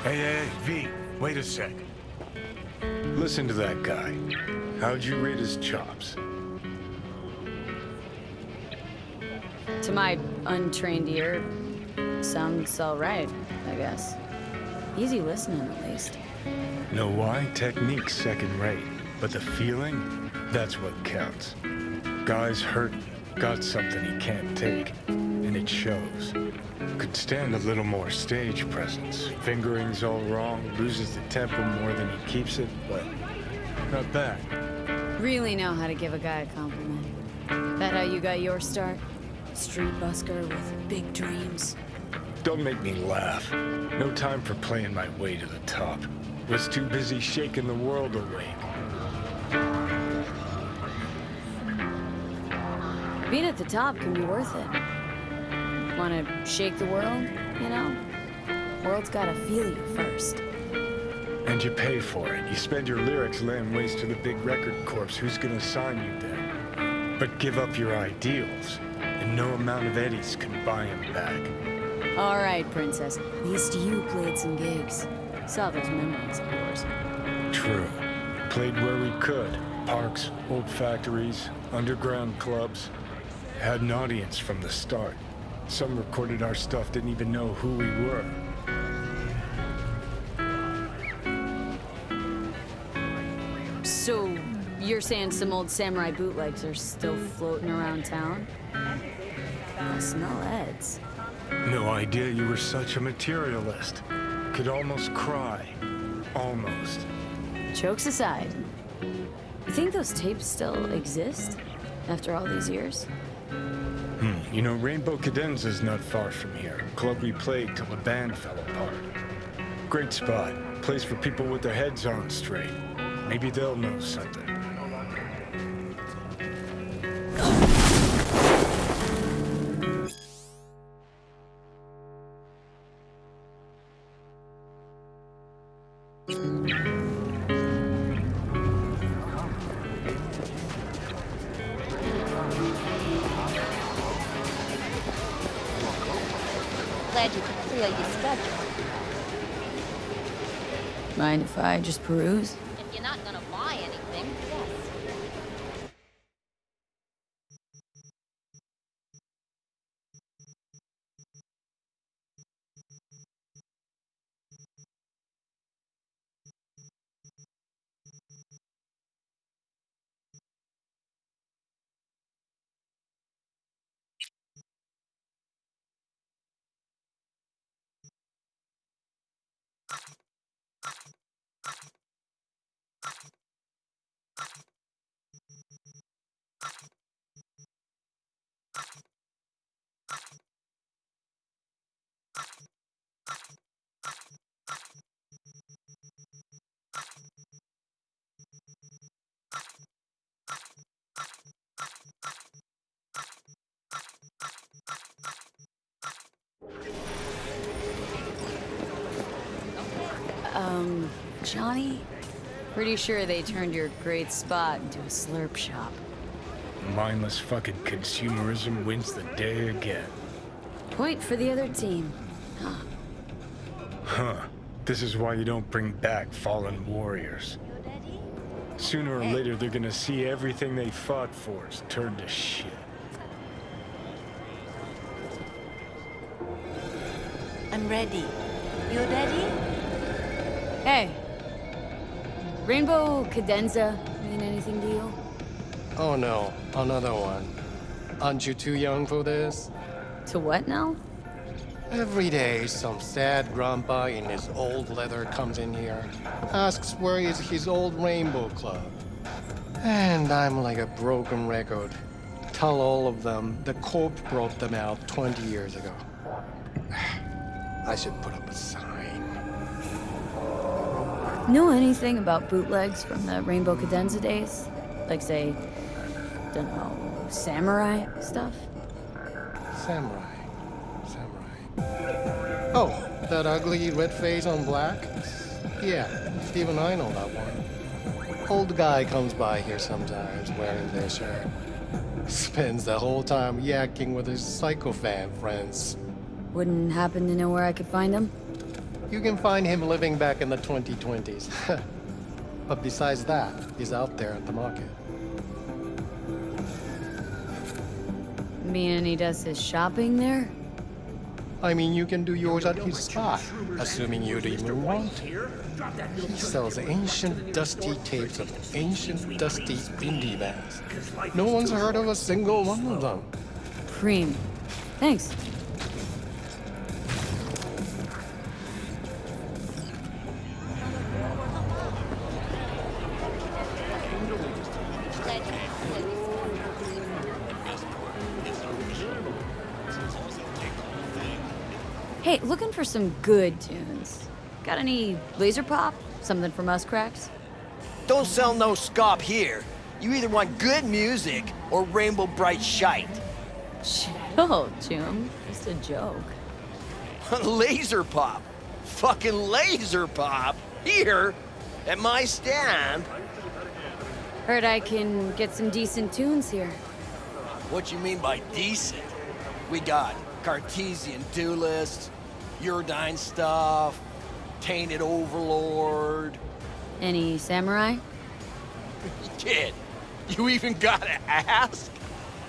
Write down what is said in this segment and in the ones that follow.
Hey, V, wait a sec. Listen to that guy. How'd you rate his chops? To my untrained ear, sounds all right, I guess. Easy listening, at least. Know why? Technique's second rate. But the feeling, that's what counts. Guy's hurting, got something he can't take, and it shows. Could stand a little more stage presence. Fingering's all wrong, loses the tempo more than he keeps it, but not bad. Really know how to give a guy a compliment. That how you got your start? Street busker with big dreams? Don't make me laugh. No time for playing my way to the top. Was too busy shaking the world awake. Being at the top can be worth it. Wanna shake the world, you know? World's gotta feel you first. And you pay for it. You spend your lyrics laying waste to the big record corps. Who's gonna sign you then? But give up your ideals, and no amount of eddies can buy them back. All right, princess. At least you played some gigs. Saw those memories of yours. True. Played where we could. Parks, old factories, underground clubs. Had an audience from the start. Some recorded our stuff, didn't even know who we were. So, you're saying some old samurai bootlegs are still floating around town? I smell Eds. No idea you were such a materialist. Could almost cry. Almost. Jokes aside, you think those tapes still exist after all these years? You know, Rainbow Cadenza's not far from here. Club we played till the band fell apart. Great spot. Place for people with their heads on straight. Maybe they'll know something. Glad you could clear your schedule. Mind if I just peruse? If you're not gonna buy anything, yes. Johnny? Pretty sure they turned your great spot into a slurp shop. Mindless fucking consumerism wins the day again. Point for the other team. Huh. This is why you don't bring back fallen warriors. Sooner or later, they're gonna see everything they fought for is turned to shit. I'm ready. You ready? Hey. Rainbow Cadenza mean anything to you? Oh no, another one. Aren't you too young for this? To what now? Every day, some sad grandpa in his old leather comes in here, asks where is his old rainbow club. And I'm like a broken record. Tell all of them the Corp brought them out 20 years ago. I should put up a sign. Know anything about bootlegs from the Rainbow Cadenza days? Like, say, dunno, samurai stuff? Samurai. Oh, that ugly red face on black? Yeah, even I know that one. Old guy comes by here sometimes wearing their shirt. Spends the whole time yakking with his psychophant friends. Wouldn't happen to know where I could find them? You can find him living back in the 2020s. But besides that, he's out there at the market. Meaning he does his shopping there? I mean, you can do yours at his spot, assuming you'd even want to. He sells ancient, dusty tapes of ancient, dusty indie bands. No one's heard of a single one of them. Preem. Thanks. Hey, looking for some good tunes. Got any laser pop? Something from us cracks? Don't sell no scop here. You either want good music or rainbow bright shite. Chill, Jim. Just a joke. Laser pop. Fucking laser pop. Here, at my stand. Heard I can get some decent tunes here. What you mean by decent? We got Cartesian Duelist, Uridine stuff, Tainted Overlord. Any samurai? Kid, you even gotta ask?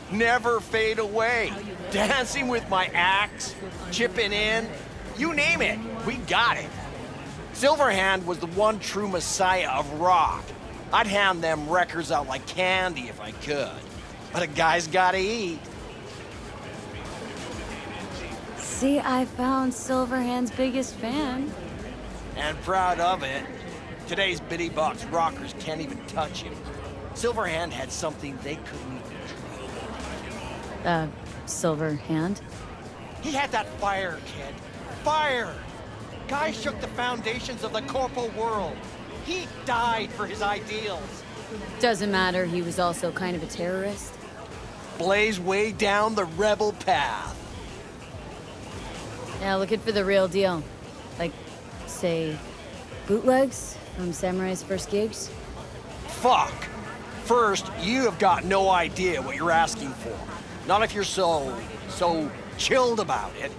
Never fade away. Dancing with my axe, chipping in, you name it, we got it. Silverhand was the one true messiah of rock. I'd hand them records out like candy if I could. But a guy's gotta eat. See, I found Silverhand's biggest fan. And proud of it. Today's bitty box rockers can't even touch him. Silverhand had something they couldn't even. Silverhand? He had that fire, kid. Fire! Guy shook the foundations of the corporal world. He died for his ideals. Doesn't matter, he was also kind of a terrorist. Blaze way down the rebel path. Yeah, looking for the real deal. Like, say, bootlegs from Samurai's first gigs? Fuck. First, you have got no idea what you're asking for. Not if you're so chilled about it.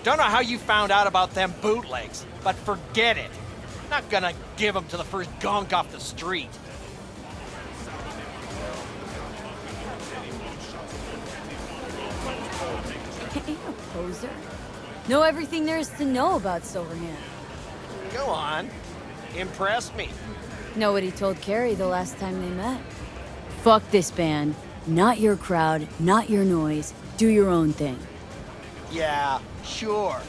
Don't know how you found out about them bootlegs, but forget it. Not gonna give them to the first gonk off the street. Hey, you poser. Know everything there is to know about Silverhand. Go on. Impress me. Know what he told Carrie the last time they met? Fuck this band. Not your crowd, not your noise. Do your own thing. Yeah, sure.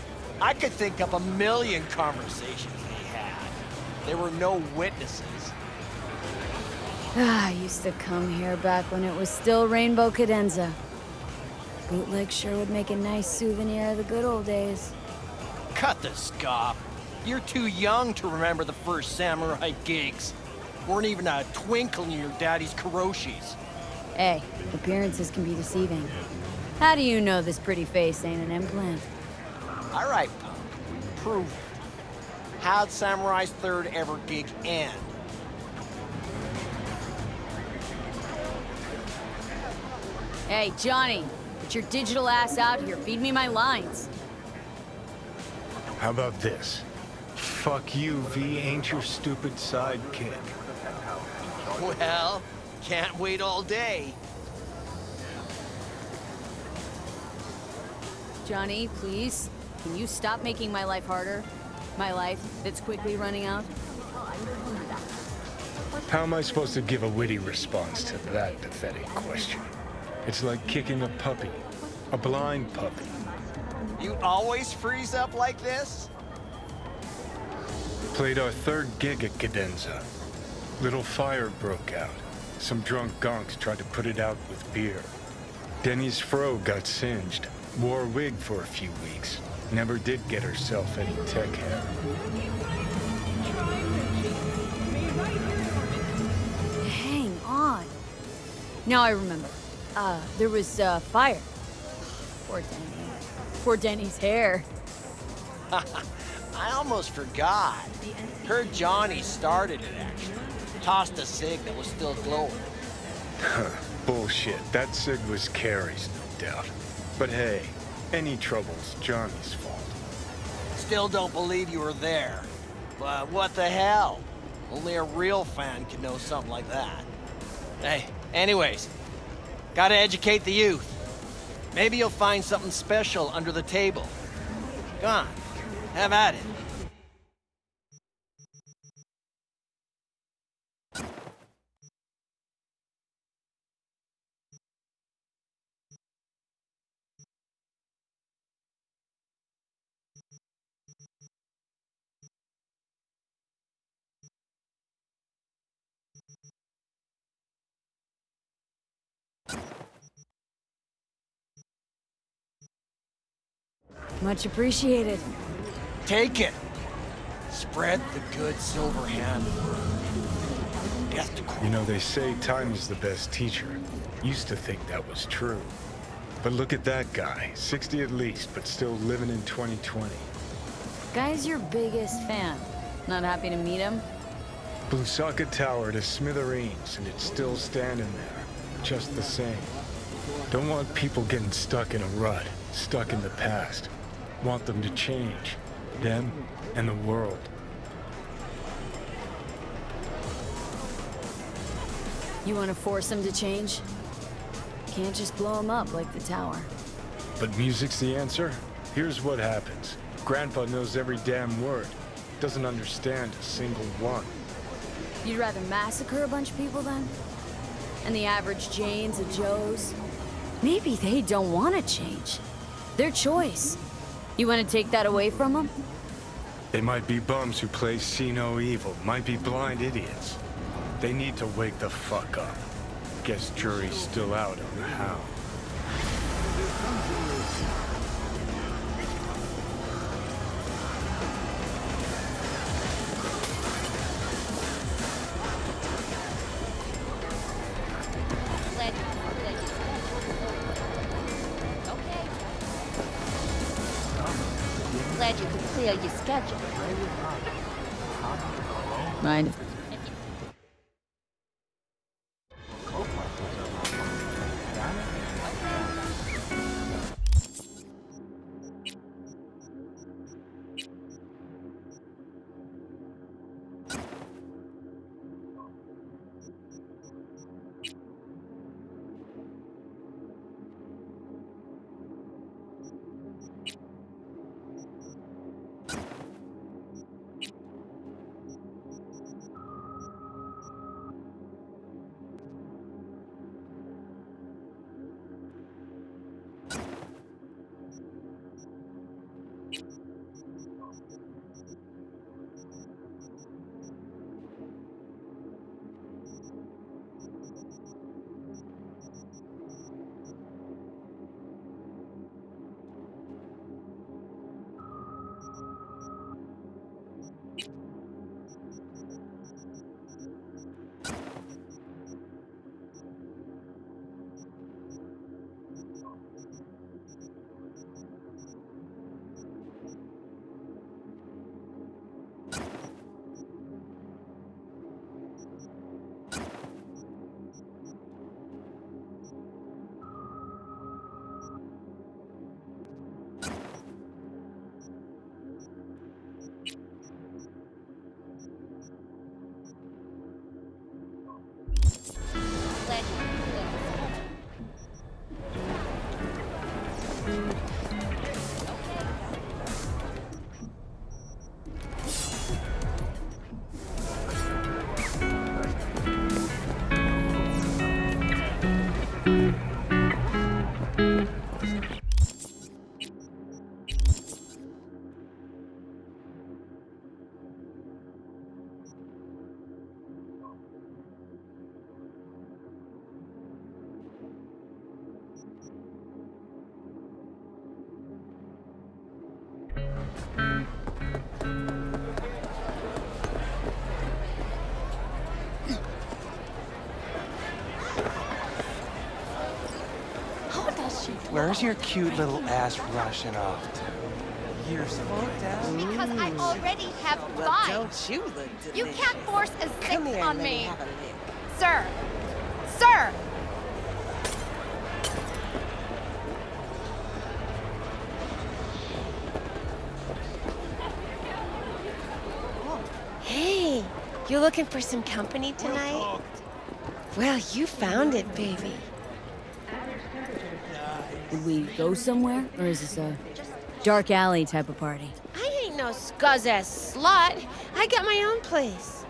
I could think up a million conversations they had. There were no witnesses. I used to come here back when it was still Rainbow Cadenza. Bootleg sure would make a nice souvenir of the good old days. Cut the scop. You're too young to remember the first samurai gigs. Weren't even a twinkle in your daddy's Kuroshis. Hey, appearances can be deceiving. How do you know this pretty face ain't an implant? All right, punk. Prove it. How'd Samurai's third ever gig end? Hey, Johnny, get your digital ass out here. Feed me my lines. How about this? Fuck you, V ain't your stupid sidekick. Well, can't wait all day. Johnny, please, can you stop making my life harder? My life that's quickly running out? How am I supposed to give a witty response to that pathetic question? It's like kicking a puppy. A blind puppy. You always freeze up like this? Played our third gig at Cadenza. Little fire broke out. Some drunk gonks tried to put it out with beer. Denny's fro got singed. Wore a wig for a few weeks. Never did get herself any tech hair. Hang on. Now I remember. There was, fire. Poor Denny. Poor Denny's hair. I almost forgot. Heard Johnny started it, actually. Tossed a cig that was still glowing. Bullshit. That cig was Carrie's, no doubt. But hey, any trouble's Johnny's fault. still don't believe you were there. But what the hell? Only a real fan could know something like that. Hey, anyways, gotta educate the youth. Maybe you'll find something special under the table. Go on, have at it. Much appreciated. Take it. Spread the good silver hand word. Death to You know, they say time is the best teacher. Used to think that was true. But look at that guy, 60 at least, but still living in 2020. Guy's your biggest fan. Not happy to meet him? Blusaka Tower to smithereens, and it's still standing there, just the same. Don't want people getting stuck in a rut, stuck in the past. Want them to change, them and the world. You want to force him to change? Can't just blow him up like the tower. But music's the answer? Here's what happens. Grandpa knows every damn word. Doesn't understand a single one. You'd rather massacre a bunch of people then? And the average Janes and Joes? Maybe they don't want to change. Their choice. You want to take that away from them? They might be bums who play see no evil, might be blind idiots. They need to wake the fuck up. Guess jury's still out on the how. Glad you could clear your schedule. Mind. Glad you could clear your Where's your cute little ass rushing off to? You're spooked out. Because I already have Well, 5. don't you look delicious. You can't force a 6 Come here, on let me. have a lick. Sir! Sir! You looking for some company tonight? Well, you found it, baby. Did we go somewhere? Or is this a dark alley type of party? I ain't no scuzz-ass slut. I got my own place.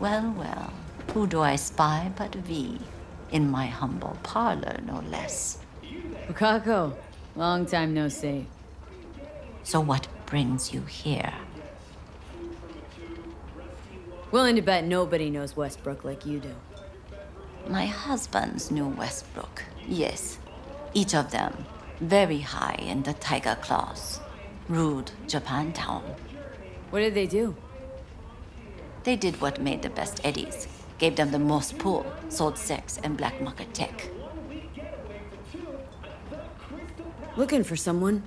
Well, well, who do I spy but V? In my humble parlor, no less. Wakako, long time no see. So what brings you here? Willing to bet nobody knows Westbrook like you do. My husbands knew Westbrook, yes. Each of them very high in the tiger claws. Ruled Japantown. What did they do? They did what made the best eddies. Gave them the most pull, sold sex and black market tech. Looking for someone.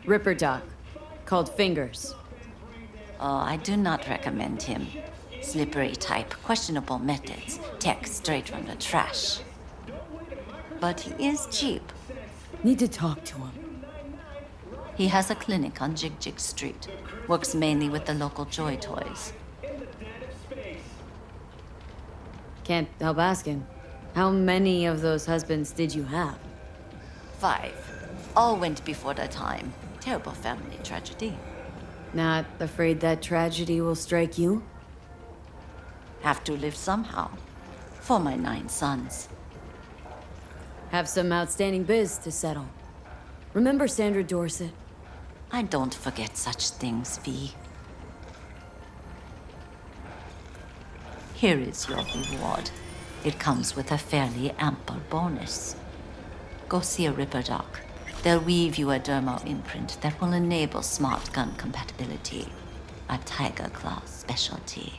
Ripper Doc. Called Fingers. Oh, I do not recommend him. Slippery type, questionable methods, tech straight from the trash. But he is cheap. Need to talk to him. He has a clinic on Jig Jig Street. Works mainly with the local Joy Toys. Can't help asking. How many of those husbands did you have? 5. All went before their time. Terrible family tragedy. Not afraid that tragedy will strike you? Have to live somehow. For my 9 sons. Have some outstanding biz to settle. Remember Sandra Dorset? I don't forget such things, V. Here is your reward. It comes with a fairly ample bonus. Go see a Ripper Doc. They'll weave you a dermal imprint that will enable smart gun compatibility. A Tiger Claw specialty.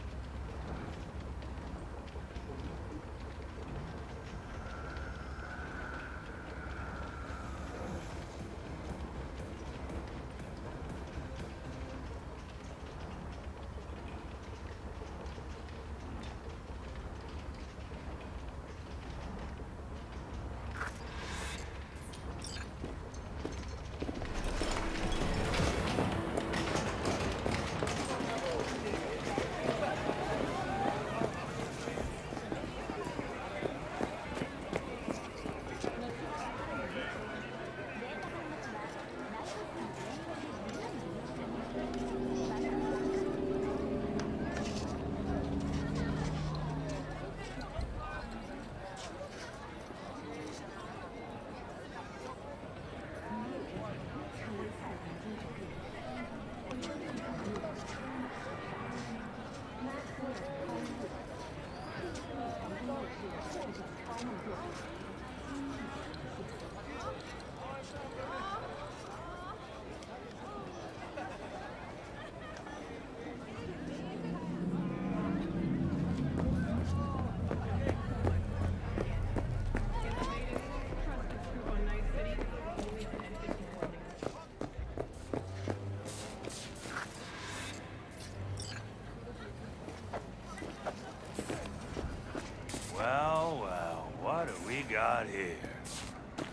Well, well, what do we got here?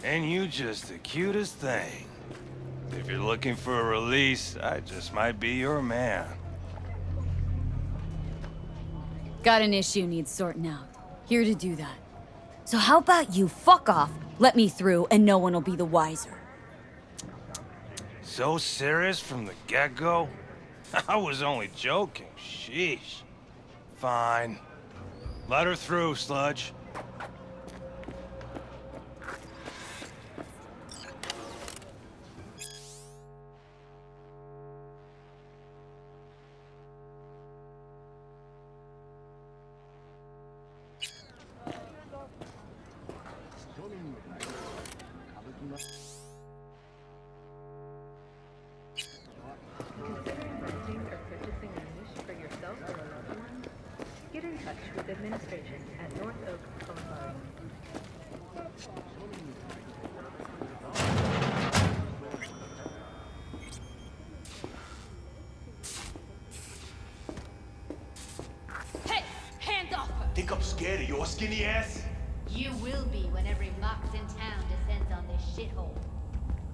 And you just the cutest thing. If you're looking for a release, I just might be your man. Got an issue needs sorting out. Here to do that. So how about you fuck off, let me through, and no one will be the wiser. So serious from the get-go? I was only joking, sheesh. Fine. Let her through, Sludge. Get in touch with administration at North Oak Boulevard. Hey, hands off her! Think I'm scared of your skinny ass? You will be when every mox in town descends on this shithole.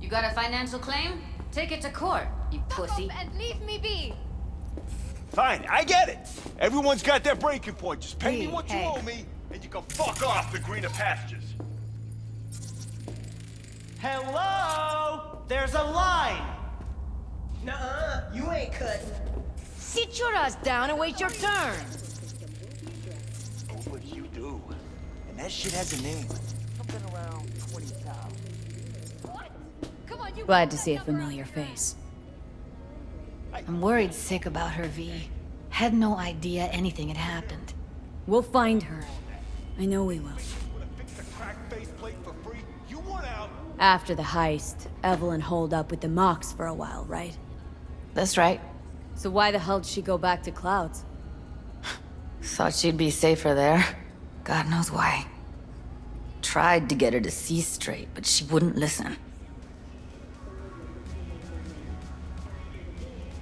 You got a financial claim? Take it to court, you pussy. Fuck off and leave me be! Fine, I get it. Everyone's got their breaking point. Just pay me what you Hey. owe me, and you can fuck off to greener pastures. Hello? There's a line! Nuh-uh, you ain't cutting. Sit your ass down and wait your turn. Oh, what you do? And that shit has a name. Something around 20,000. Come on, you Glad to see a familiar face. I'm worried sick about her, V. Had no idea anything had happened. We'll find her. I know we will. Wanna fix a cracked faceplate for free? You want out? After the heist, Evelyn holed up with the Mox for a while, right? That's right. So why the hell did she go back to Clouds? Thought she'd be safer there. God knows why. Tried to get her to see straight, but she wouldn't listen.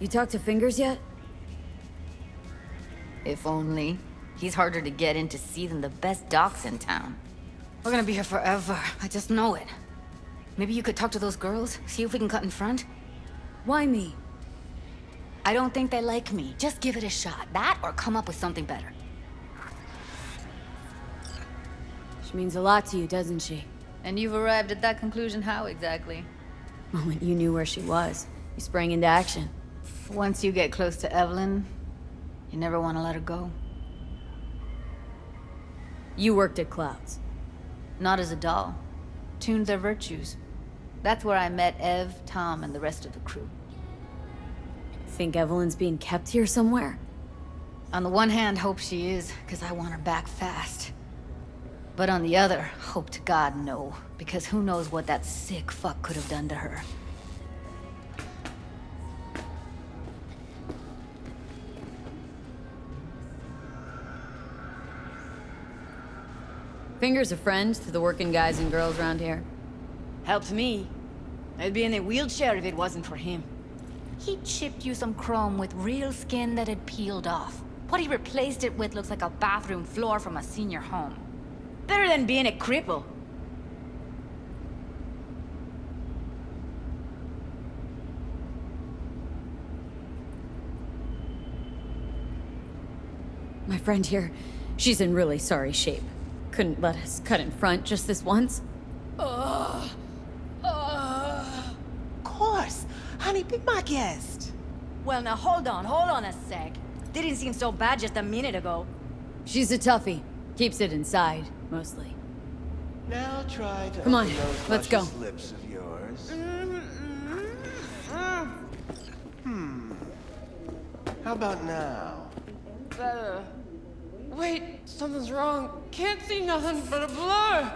You talked to Fingers yet? If only. He's harder to get in to see than the best docs in town. We're gonna be here forever. I just know it. Maybe you could talk to those girls, see if we can cut in front? Why me? I don't think they like me. Just give it a shot. That or come up with something better. She means a lot to you, doesn't she? And you've arrived at that conclusion how exactly? Moment you knew where she was, you sprang into action. Once you get close to Evelyn, you never want to let her go. You worked at Clouds. Not as a doll. Tuned their virtues. That's where I met Ev, Tom, and the rest of the crew. Think Evelyn's being kept here somewhere? On the one hand, hope she is, because I want her back fast. But on the other, hope to God no, because who knows what that sick fuck could have done to her. Fingers a friend to the working guys and girls around here. Helped me. I'd be in a wheelchair if it wasn't for him. He chipped you some chrome with real skin that had peeled off. What he replaced it with looks like a bathroom floor from a senior home. Better than being a cripple. My friend here, she's in really sorry shape. Couldn't let us cut in front just this once. Of course. Honey, be my guest. Well, now hold on a sec. Didn't seem so bad just a minute ago. She's a toughie. Keeps it inside, mostly. Now try to Come on, open those let's go. luscious lips of yours. How about now? Better. Wait, something's wrong. Can't see nothing but a blur.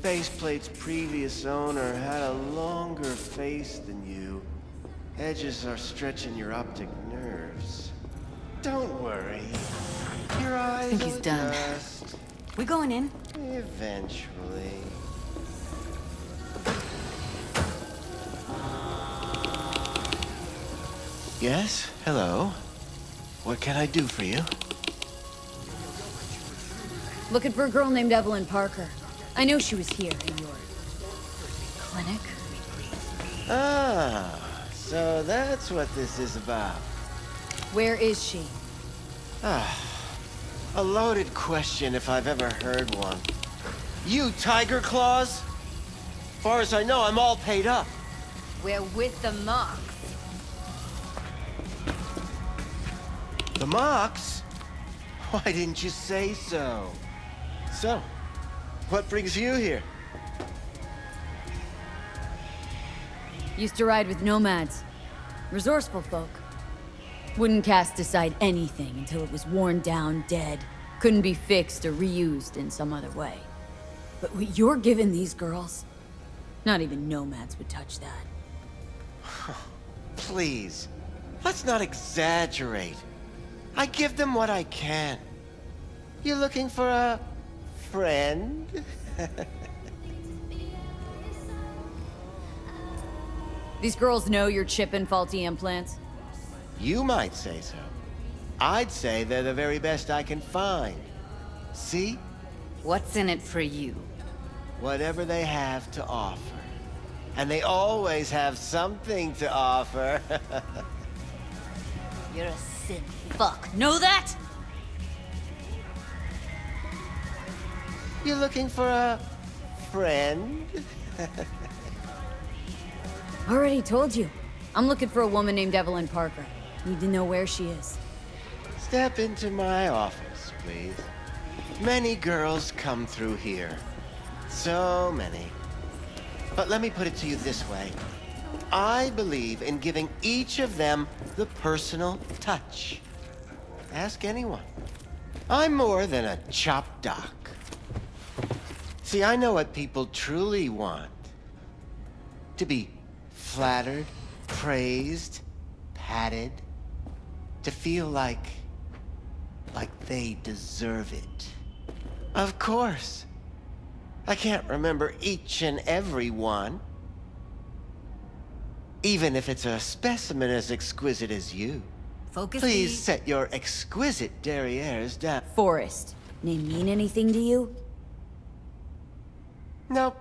Faceplate's previous owner had a longer face than you. Edges are stretching your optic nerves. Don't worry. Your eyes I think he's will done. adjust We going in? eventually. Yes? Hello? What can I do for you? Looking for a girl named Evelyn Parker. I know she was here in your clinic. Ah, so that's what this is about. Where is she? A loaded question if I've ever heard one. You Tiger Claws? Far as I know, I'm all paid up. We're with the Mox. The Mox? Why didn't you say so? So, what brings you here? Used to ride with nomads. Resourceful folk. Wouldn't cast aside anything until it was worn down, dead. Couldn't be fixed or reused in some other way. But what you're giving these girls, not even nomads would touch that. Please, let's not exaggerate. I give them what I can. You looking for a friend? These girls know you're chipping faulty implants? You might say so. I'd say they're the very best I can find. See? What's in it for you? Whatever they have to offer. And they always have something to offer. You're a sick fuck. Know that? You looking for a friend? Already told you. I'm looking for a woman named Evelyn Parker. Need to know where she is. Step into my office, please. Many girls come through here. So many. But let me put it to you this way. I believe in giving each of them the personal touch. Ask anyone. I'm more than a chop doc. See, I know what people truly want. To be flattered, praised, patted. To feel like they deserve it. Of course. I can't remember each and every one. Even if it's a specimen as exquisite as you. Focus. Please set your exquisite derrieres down. Forrest. Name mean anything to you? Nope.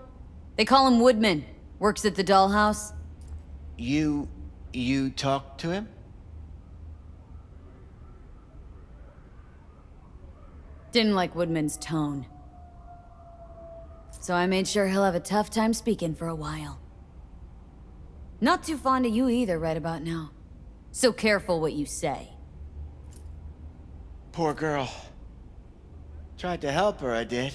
They call him Woodman. Works at the dollhouse. You talked to him? Didn't like Woodman's tone. So I made sure he'll have a tough time speaking for a while. Not too fond of you either right about now. So careful what you say. Poor girl. Tried to help her, I did.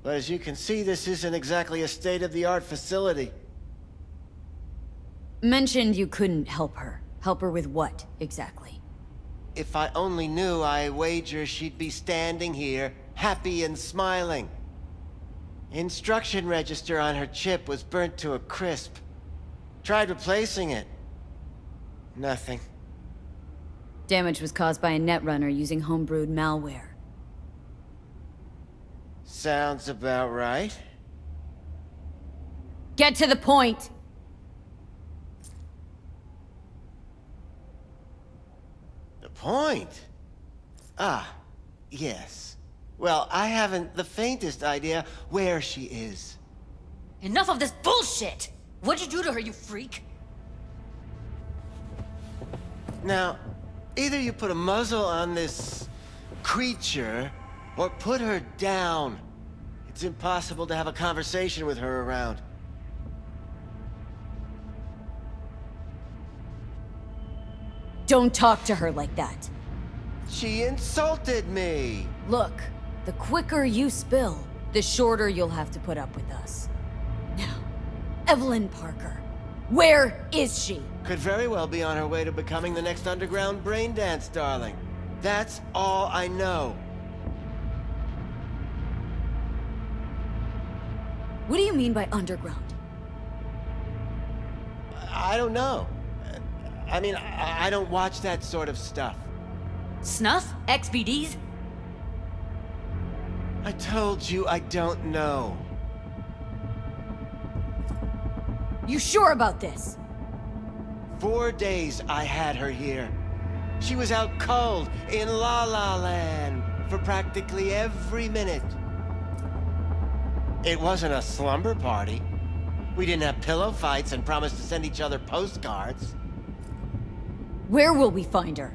But as you can see, this isn't exactly a state-of-the-art facility. Mentioned you couldn't help her. Help her with what, exactly? If I only knew, I wager she'd be standing here, happy and smiling. Instruction register on her chip was burnt to a crisp. Tried replacing it. Nothing. Damage was caused by a netrunner using homebrewed malware. Sounds about right. Get to the point! The point? Ah, yes. Well, I haven't the faintest idea where she is. Enough of this bullshit! What'd you do to her, you freak? Now, either you put a muzzle on this creature, or put her down. It's impossible to have a conversation with her around. Don't talk to her like that. She insulted me! Look, the quicker you spill, the shorter you'll have to put up with us. Now, Evelyn Parker, where is she? Could very well be on her way to becoming the next underground braindance darling. That's all I know. What do you mean by underground? I don't know. I mean, I don't watch that sort of stuff. Snuff? XBDs? I told you I don't know. You sure about this? 4 days I had her here. She was out cold in La La Land for practically every minute. It wasn't a slumber party. We didn't have pillow fights and promised to send each other postcards. Where will we find her?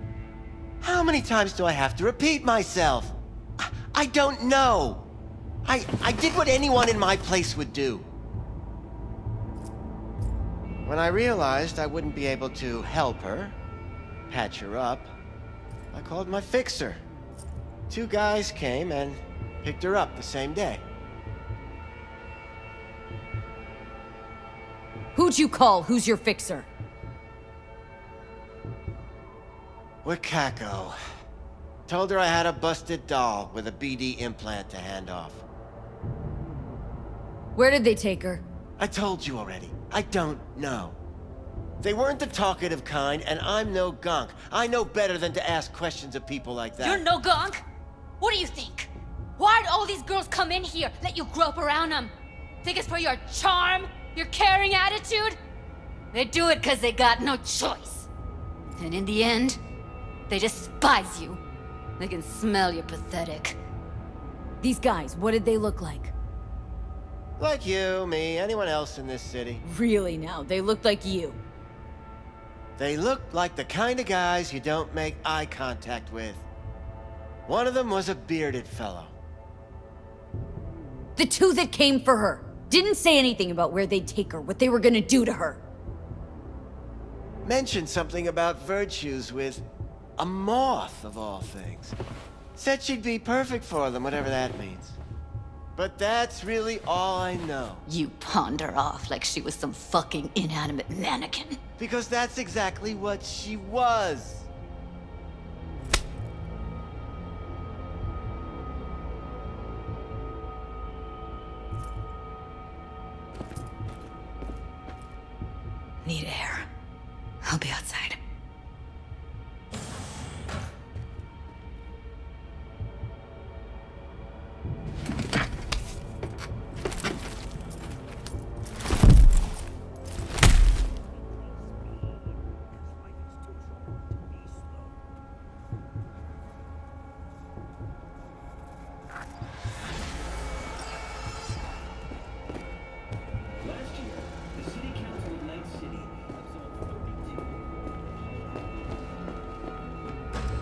How many times do I have to repeat myself? I don't know. I did what anyone in my place would do. When I realized I wouldn't be able to help her, patch her up, I called my fixer. 2 guys came and picked her up the same day. Who'd you call? Who's your fixer? Wakako. Told her I had a busted doll with a BD implant to hand off. Where did they take her? I told you already. I don't know. They weren't the talkative kind, and I'm no gonk. I know better than to ask questions of people like that. You're no gonk? What do you think? Why'd all these girls come in here, let you grope around them? Think it's for your charm? Your caring attitude? They do it because they got no choice. And in the end, they despise you. They can smell you're pathetic. These guys, what did they look like? Like you, me, anyone else in this city. Really now, they looked like you. They looked like the kind of guys you don't make eye contact with. One of them was a bearded fellow. The two that came for her didn't say anything about where they'd take her, what they were gonna do to her. Mentioned something about virtues with a moth, of all things. Said she'd be perfect for them, whatever that means. But that's really all I know. You pawned her off like she was some fucking inanimate mannequin. Because that's exactly what she was. Need air. I'll be outside.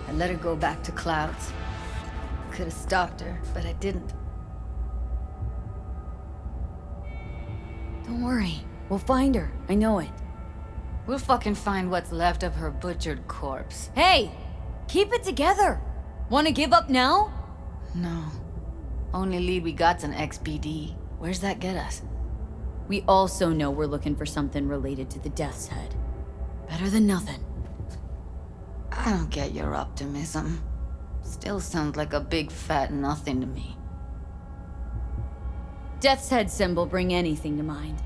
I let her go back to Clouds. Could have stopped her, but I didn't. Don't worry, we'll find her. I know it. We'll fucking find what's left of her butchered corpse. Hey! Keep it together! Wanna give up now? No. Only lead we got's an XBD. Where's that get us? We also know we're looking for something related to the Death's Head. Better than nothing. I don't get your optimism. Still sounds like a big fat nothing to me. Death's Head symbol bring anything to mind.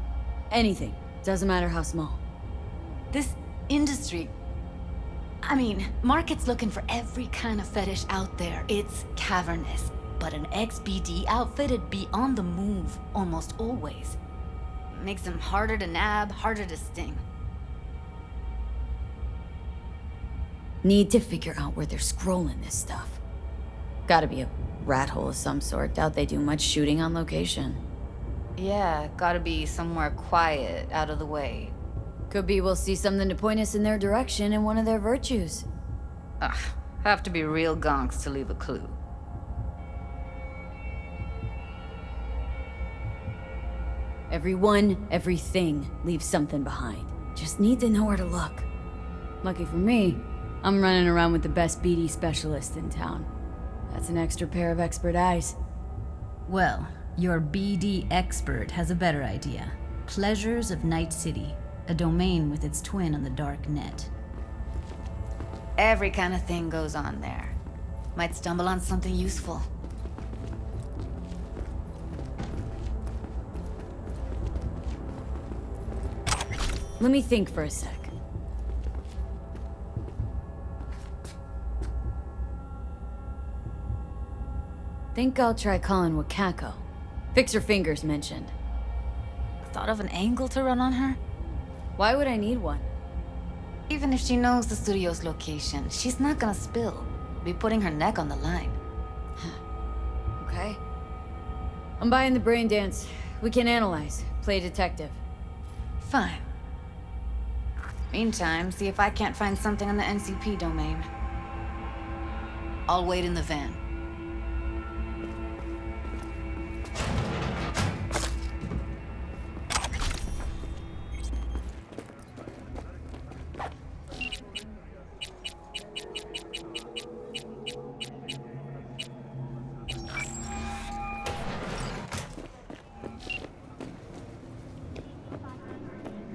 Anything. Doesn't matter how small. This industry... I mean, market's looking for every kind of fetish out there. It's cavernous. But an XBD outfit'd be on the move, almost always. Makes them harder to nab, harder to sting. Need to figure out where they're scrolling this stuff. Gotta be a rat hole of some sort. Doubt they do much shooting on location. Yeah, gotta be somewhere quiet, out of the way. Could be we'll see something to point us in their direction in one of their virtues. Ugh, have to be real gonks to leave a clue. Everyone, everything leaves something behind. Just need to know where to look. Lucky for me, I'm running around with the best BD specialist in town. That's an extra pair of expert eyes. Well, your BD expert has a better idea. Pleasures of Night City, a domain with its twin on the dark net. Every kind of thing goes on there. Might stumble on something useful. Let me think for a sec. Think I'll try calling Wakako. Fix her fingers mentioned. Thought of an angle to run on her? Why would I need one? Even if she knows the studio's location, she's not gonna spill. Be putting her neck on the line. Okay. I'm buying the brain dance. We can analyze. Play detective. Fine. Meantime, see if I can't find something on the NCP domain. I'll wait in the van.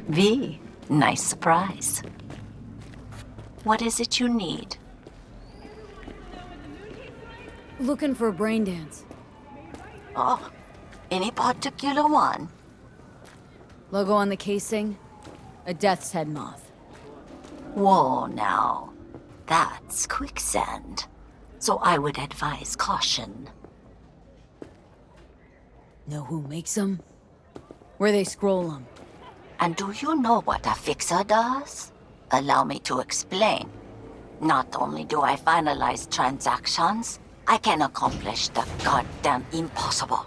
V, nice surprise. What is it you need? Looking for a brain dance. Oh, any particular one? Logo on the casing? A death's head moth. Whoa, now. That's quicksand. So I would advise caution. Know who makes them? Where they scroll them? And do you know what a fixer does? Allow me to explain. Not only do I finalize transactions, I can accomplish the goddamn impossible.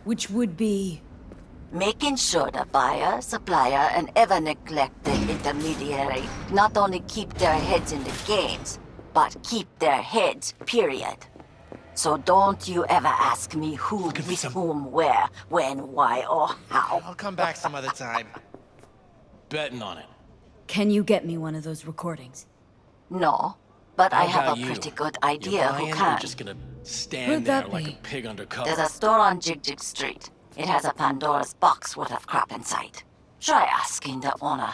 Which would be... Making sure the buyer, supplier, and ever neglected intermediary not only keep their heads in the games, but keep their heads, period. So don't you ever ask me who, with whom, where, when, why, or how. I'll come back some other time. Betting on it. Can you get me one of those recordings? No, but I How have about a you? pretty good You idea who buying, or can. just gonna stand Who'd there that like be? a pig under cover? There's a store on Jig Jig Street. It has a Pandora's box worth of crap inside. Try asking the owner.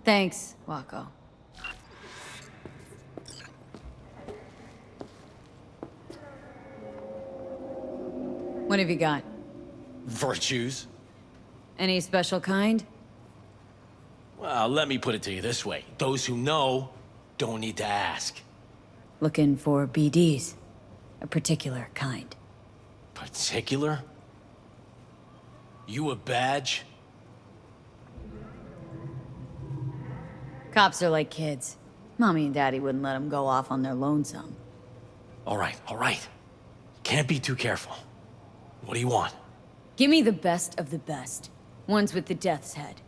Thanks, Wako. What have you got? Virtues? Any special kind? Well, let me put it to you this way. Those who know don't need to ask. Looking for BDs. A particular kind. Particular? You a badge? Cops are like kids. Mommy and Daddy wouldn't let them go off on their lonesome. All right. Can't be too careful. What do you want? Give me the best of the best. Ones with the death's head.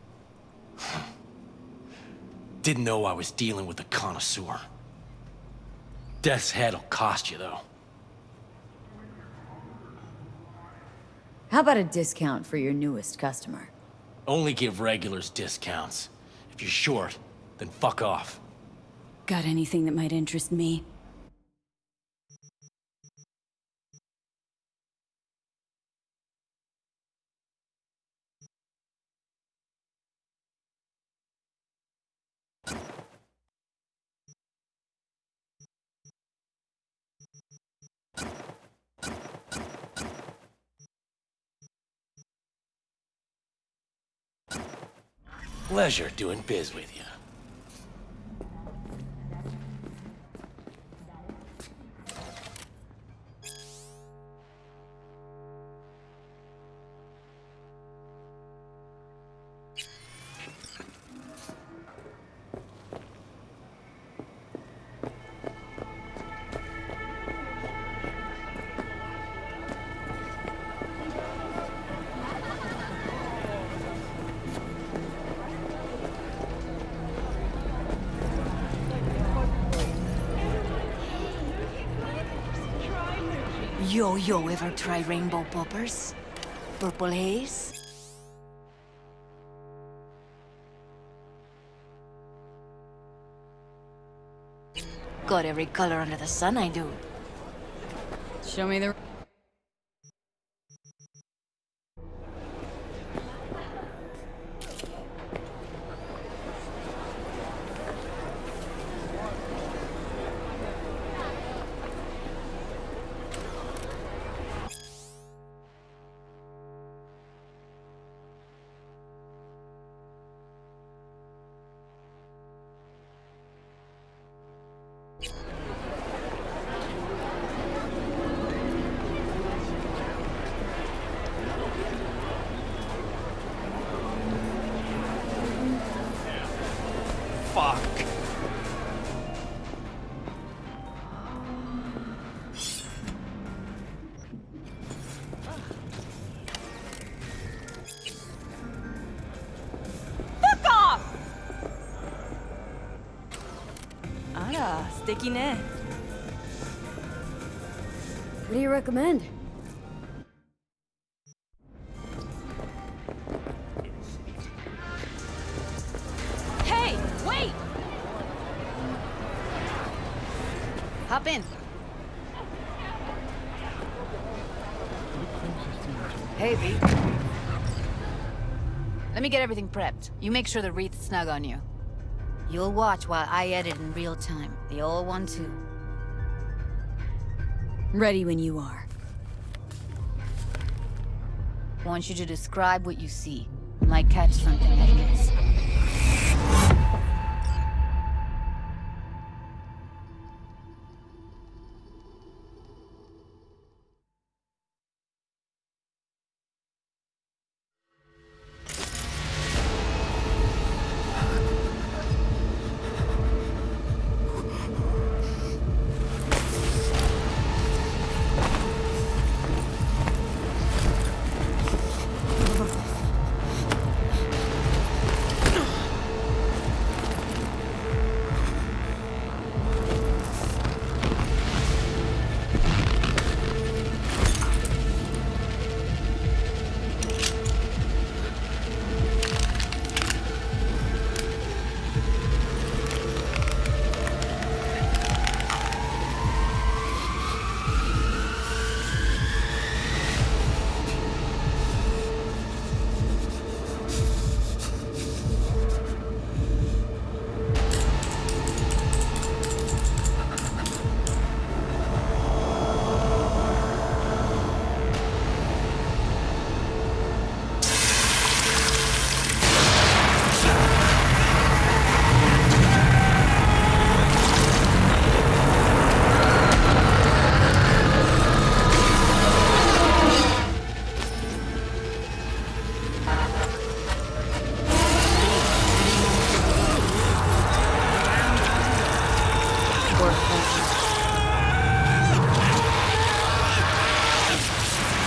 Didn't know I was dealing with a connoisseur. Death's head'll cost you, though. How about a discount for your newest customer? Only give regulars discounts. If you're short, then fuck off. Got anything that might interest me? Pleasure doing biz with you. Yo, ever try rainbow poppers? Purple haze? Got every color under the sun, I do. Show me the... Fuck. Fuck off! Ara, 素敵ね. What do you recommend? Hey, wait! Hop in. Hey, B. Let me get everything prepped. You make sure the wreath's snug on you. You'll watch while I edit in real time. The old one, too. Ready when you are. Want you to describe what you see. Might catch something I miss.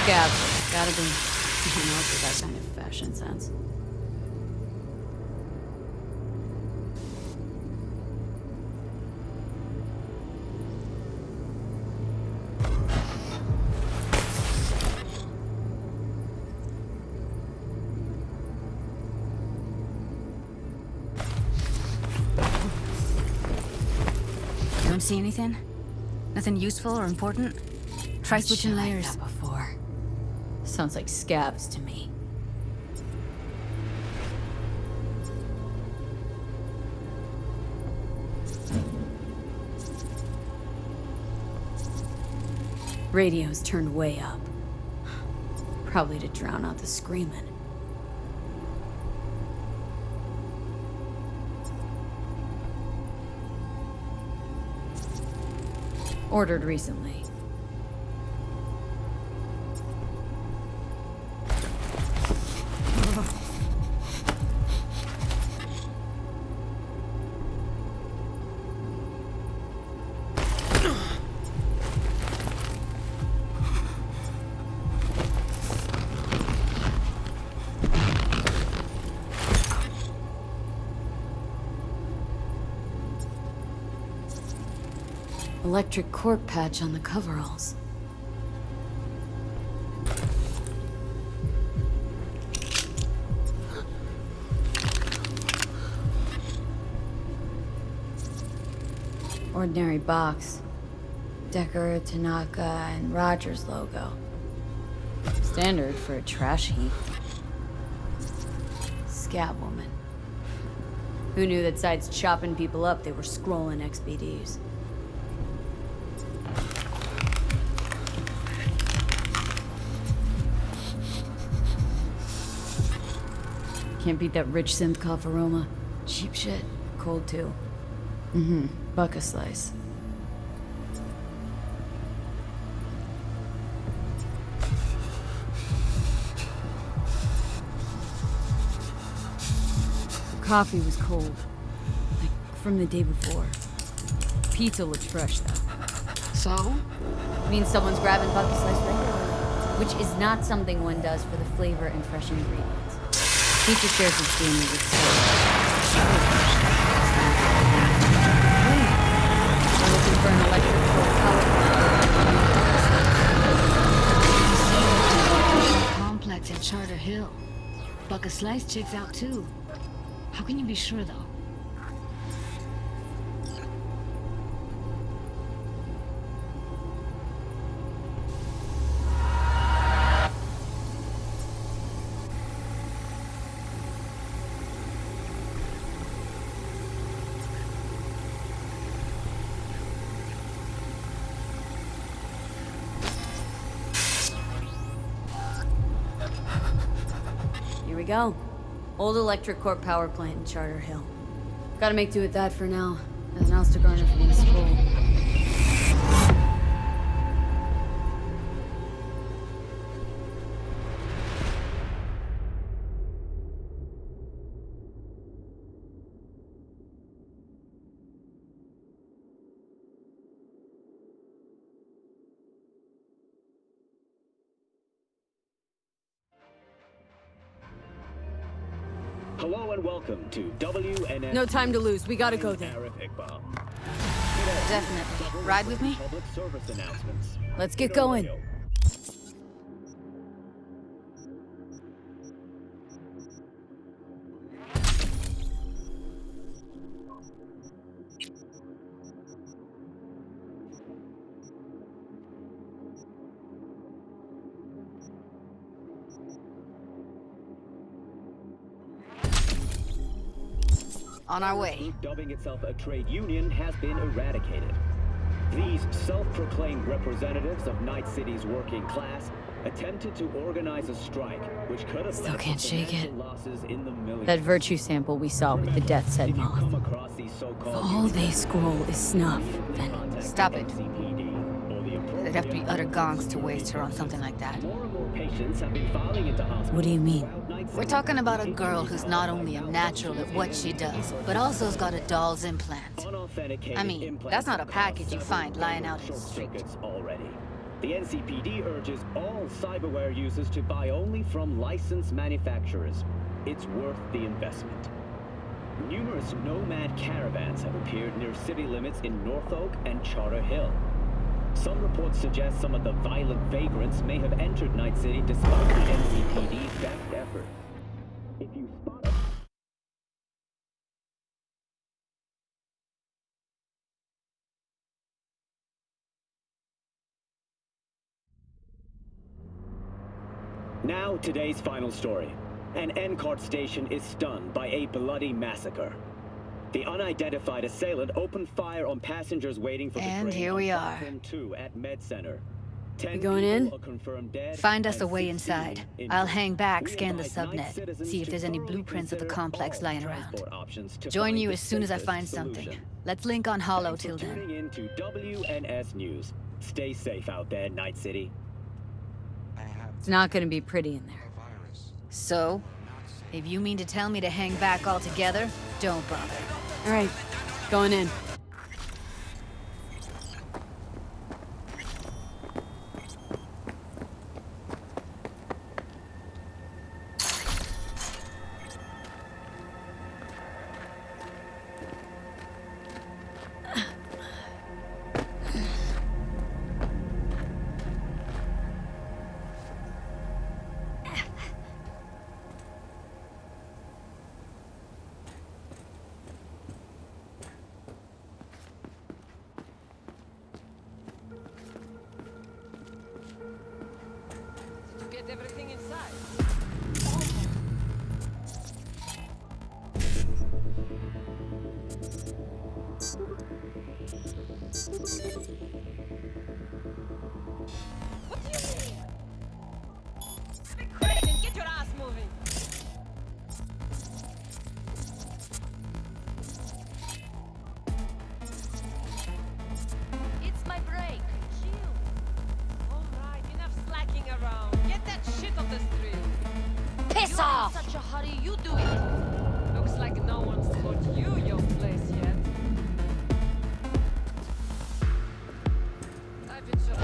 Scab. Gotta be. You know, for that kind of fashion sense. You don't see anything? Nothing useful or important? Try switching layers. Before. Sounds like scabs to me. Radio's turned way up. Probably to drown out the screaming. Ordered recently. Electric cork patch on the coveralls. Ordinary box. Decker, Tanaka, and Rogers logo. Standard for a trash heap. Scab woman. Who knew that besides chopping people up, they were scrolling XBDs? Can't beat that rich synth cough aroma. Cheap shit. Cold too. Mm-hmm. Buck a slice. Coffee was cold. Like from the day before. Pizza looked fresh though. So? Means someone's grabbing Buck a slice regularly. Which is not something one does for the flavor and fresh ingredients. Pizza shares its DNA with we're looking for an electric power Complex at Charter Hill. Buck a slice checks out too. How can you be sure though? Here we go. Old electric corp power plant in Charter Hill. Gotta make do with that for now. Nothing else to garner from this school. Hello and welcome to WNS. No time to lose. We gotta go there. Definitely. Ride with me? Public service announcements. Let's get going. On our way. Dubbing itself a trade union has been eradicated. These self-proclaimed representatives of Night City's working class attempted to organize a strike, which could have Still led can't to shake it. financial losses in the millions. That virtue sample we saw with the Death's Head moth. Come across these so-called All they scroll is snuff, then Stop it. They'd have to be utter gongs to waste her on something like that. Patients have been filing into hospitals. what do you mean? We're talking about a girl who's not only a natural at what she does, but also has got a doll's implant. I mean, that's not a package you find lying out in the street. Already. The NCPD urges all cyberware users to buy only from licensed manufacturers. It's worth the investment. Numerous nomad caravans have appeared near city limits in North Oak and Charter Hill. Some reports suggest some of the violent vagrants may have entered Night City despite the NCPD's best effort. If you spot them... Now, today's final story. An NCART station is stunned by a bloody massacre. The unidentified assailant opened fire on passengers waiting for the train. And here we on are. Platform 2 at Med Center. 10 You going people in? are confirmed dead. Find us a and way 16 inside. injured. I'll hang back, We scan the advise Night subnet, citizens see if to there's any thoroughly blueprints of the consider complex all lying around. transport options to Join find you the as soon as I safest find something. solution. Let's link on Hollow Thanks till for then. tuning in to WNS News. Stay safe out there, Night City. It's not gonna be pretty in there. So, if you mean to tell me to hang back altogether, don't bother. All right, going in. Get everything inside. What do you mean? Be crazy and get your ass moving. It's my break. Chill. All right, enough slacking around. Get that shit off the street. Piss You're off! in such a hurry, you do it. Looks like no one's taught you your place yet. I've been shut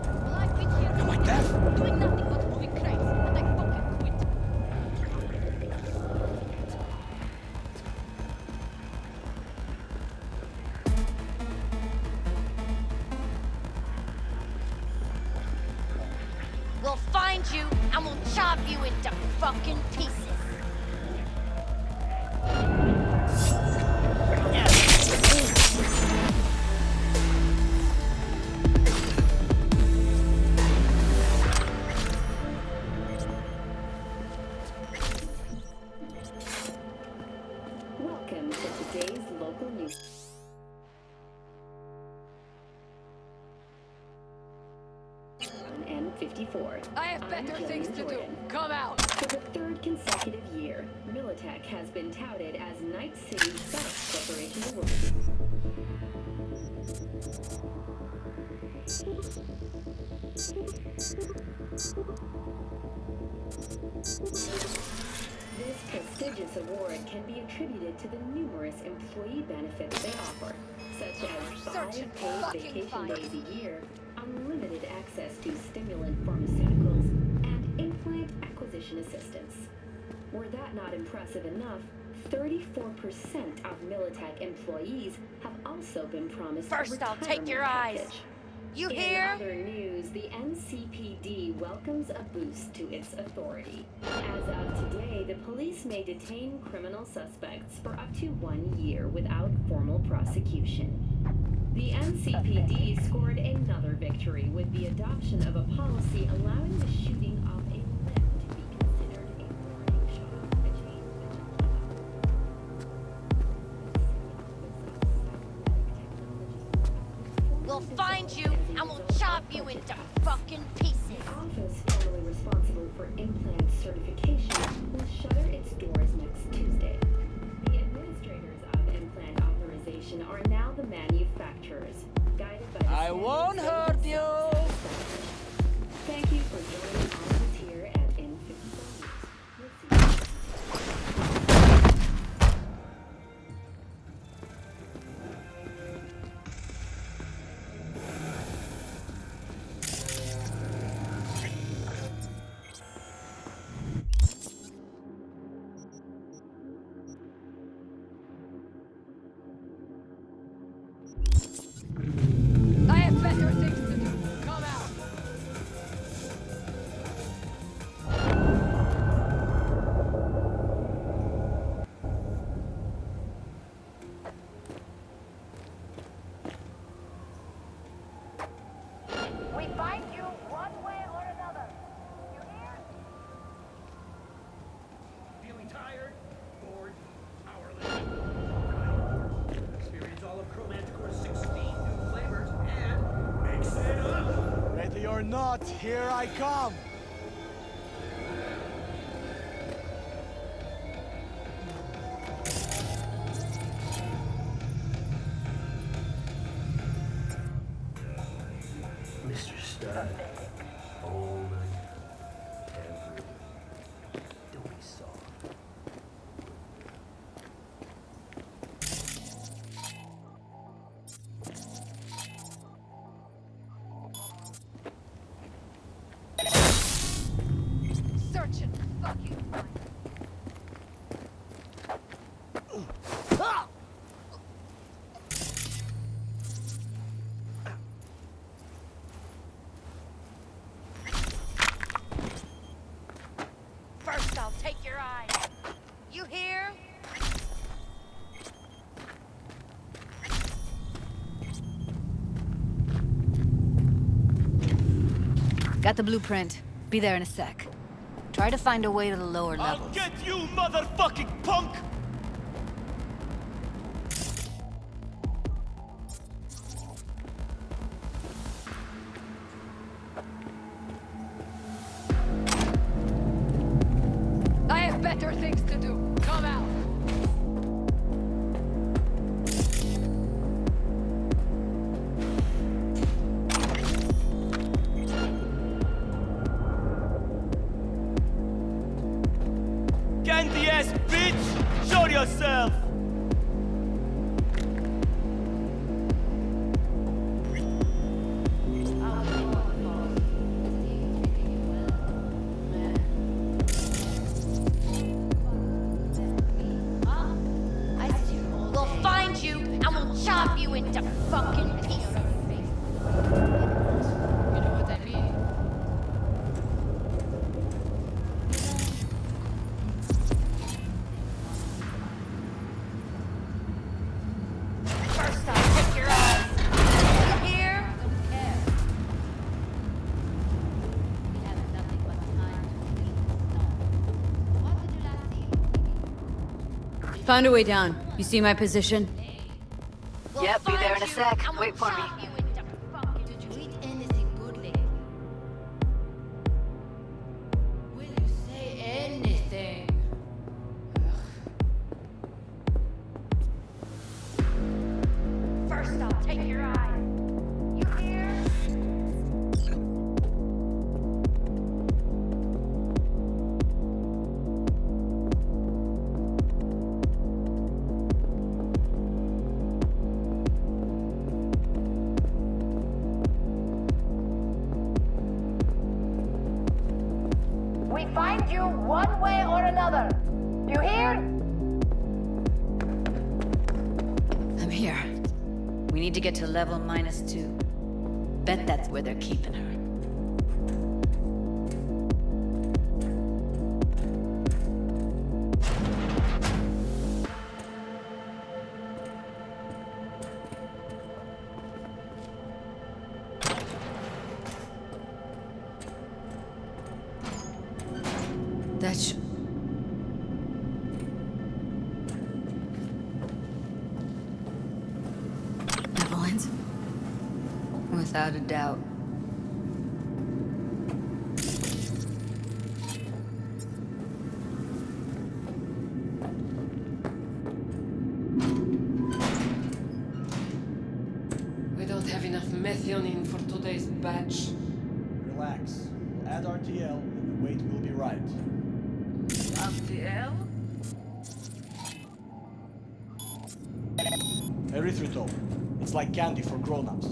Well, I've been here Am I deaf? doing nothing but moving crates, and I fucking quit. We'll find you and we'll chop you into fucking pieces. Welcome to today's local news. N54. I have better things to do. Come out. For the third consecutive year, Militech has been touted as Night City's best corporation to work This prestigious award can be attributed to the numerous employee benefits they offer, such as 5 paid vacation days a year, unlimited access to stimulant pharmaceuticals, and implant acquisition assistance. Were that not impressive enough, 34% of Militech employees have also been promised a First, I'll take retirement your eyes. package. You In hear? other news, the NCPD welcomes a boost to its authority. As of today, the police may detain criminal suspects for up to 1 year without formal prosecution. The NCPD scored another victory with the adoption of a policy allowing the shooting of a limb to be considered a warning shot. A change We'll find you and we'll chop you into fucking pieces. The office formerly responsible for implant certification will shutter its doors next Tuesday. The administrators of implant authorization are now the manufacturers, guided by the I won't hurt you. Thank you for joining us here at N54 News. We'll see you. or not, here I come. Mr. Stud, old every. Don't be soft. Search and fucking find. First, I'll take your eyes. You hear? Got the blueprint. Be there in a sec. Try to find a way to the lower levels. Get you, motherfucking punk! I have better things to do. Come out. Candy ass bitch! Show yourself! We'll find you and we'll chop you into fucking pieces. You know what I mean? First, I'll take your eyes. You hear? Found a way down. You see my position? Yep, be there in a sec. Wait for me. Did you eat anything good lately? Will you say anything? First, I'll take your eyes. You hear? We find you one way or another. You hear? I'm here. We need to get to level -2. Bet that's where they're keeping her. That's... Evelyn's? Without a doubt. We don't have enough methionine for today's batch. Relax. We'll add RTL and the weight will be right. RTL? Erythritol. It's like candy for grown-ups.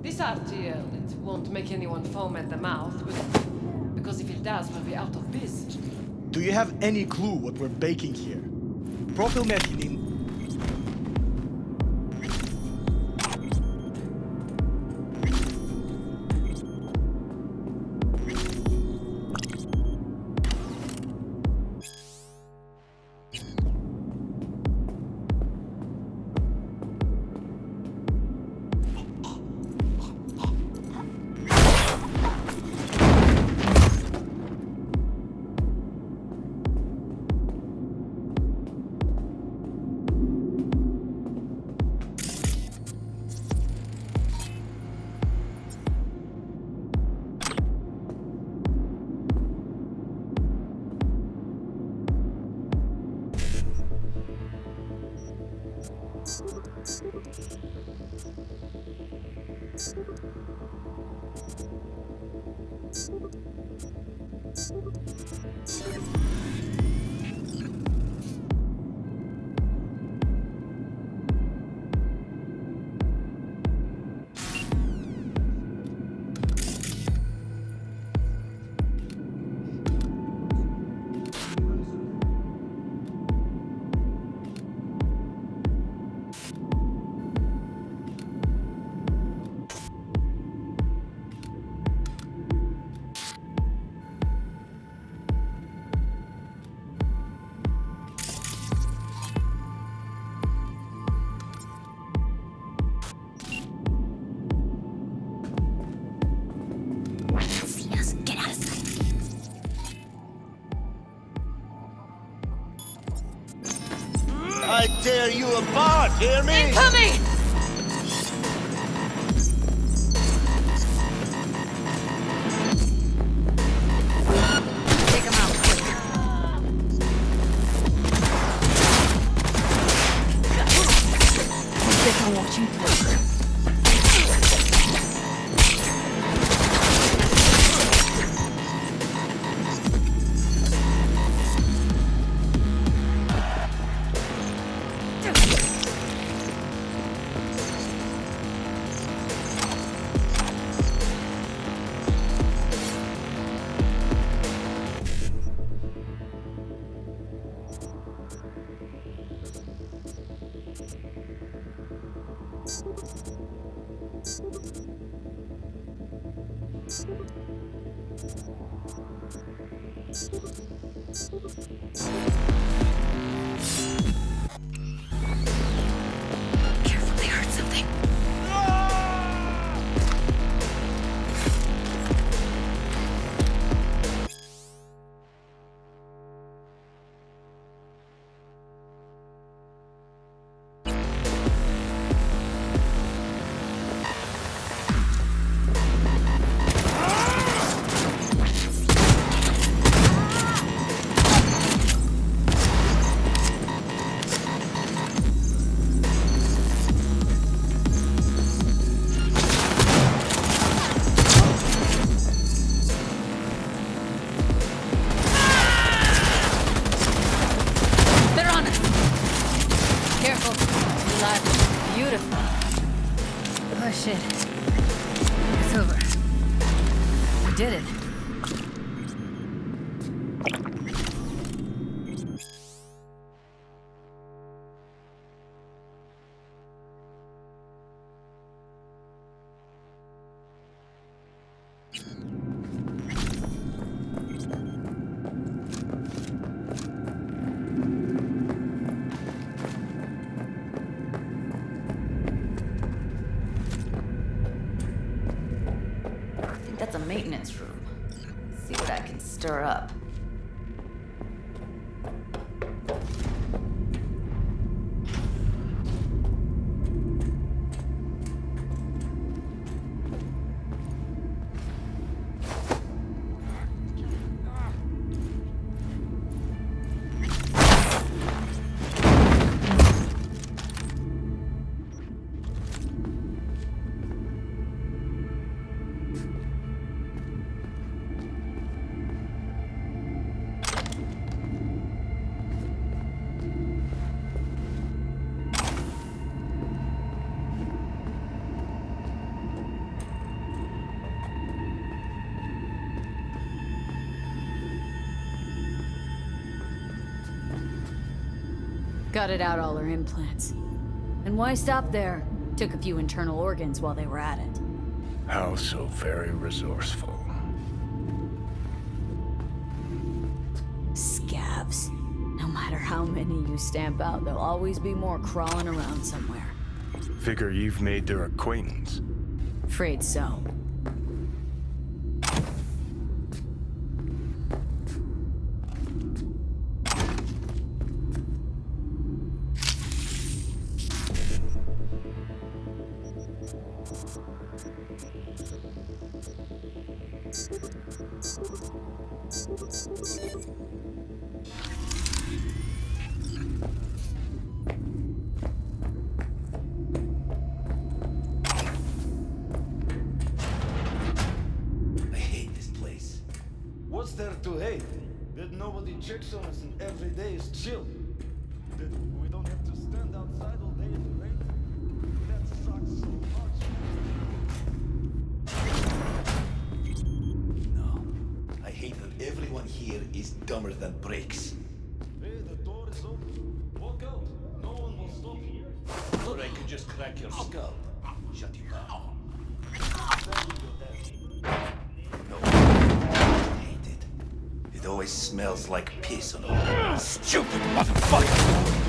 This RTL, it won't make anyone foam at the mouth, because if it does, we'll be out of biz. Do you have any clue what we're baking here? Propylmethylene. I tear you apart, hear me? Incoming! Take him out quick. I think I'm watching poker. Careful, they heard something. They're on us. Careful. Alive. Beautiful. Oh shit. It's over. We did it. I think that's a maintenance room. See what I can stir up. Gutted out all her implants. And why stop there? Took a few internal organs while they were at it. How so very resourceful. Scabs. No matter how many you stamp out, there'll always be more crawling around somewhere. Figure you've made their acquaintance. Afraid so. to hate. That nobody checks on us and every day is chill. That we don't have to stand outside all day in the rain. That sucks so much. I hate that everyone here is dumber than bricks. Hey, the door is open. Walk out. No one will stop you. Or I could just crack your skull. Shut you down. No. I hate it. It always smells like piss on a stupid motherfucker!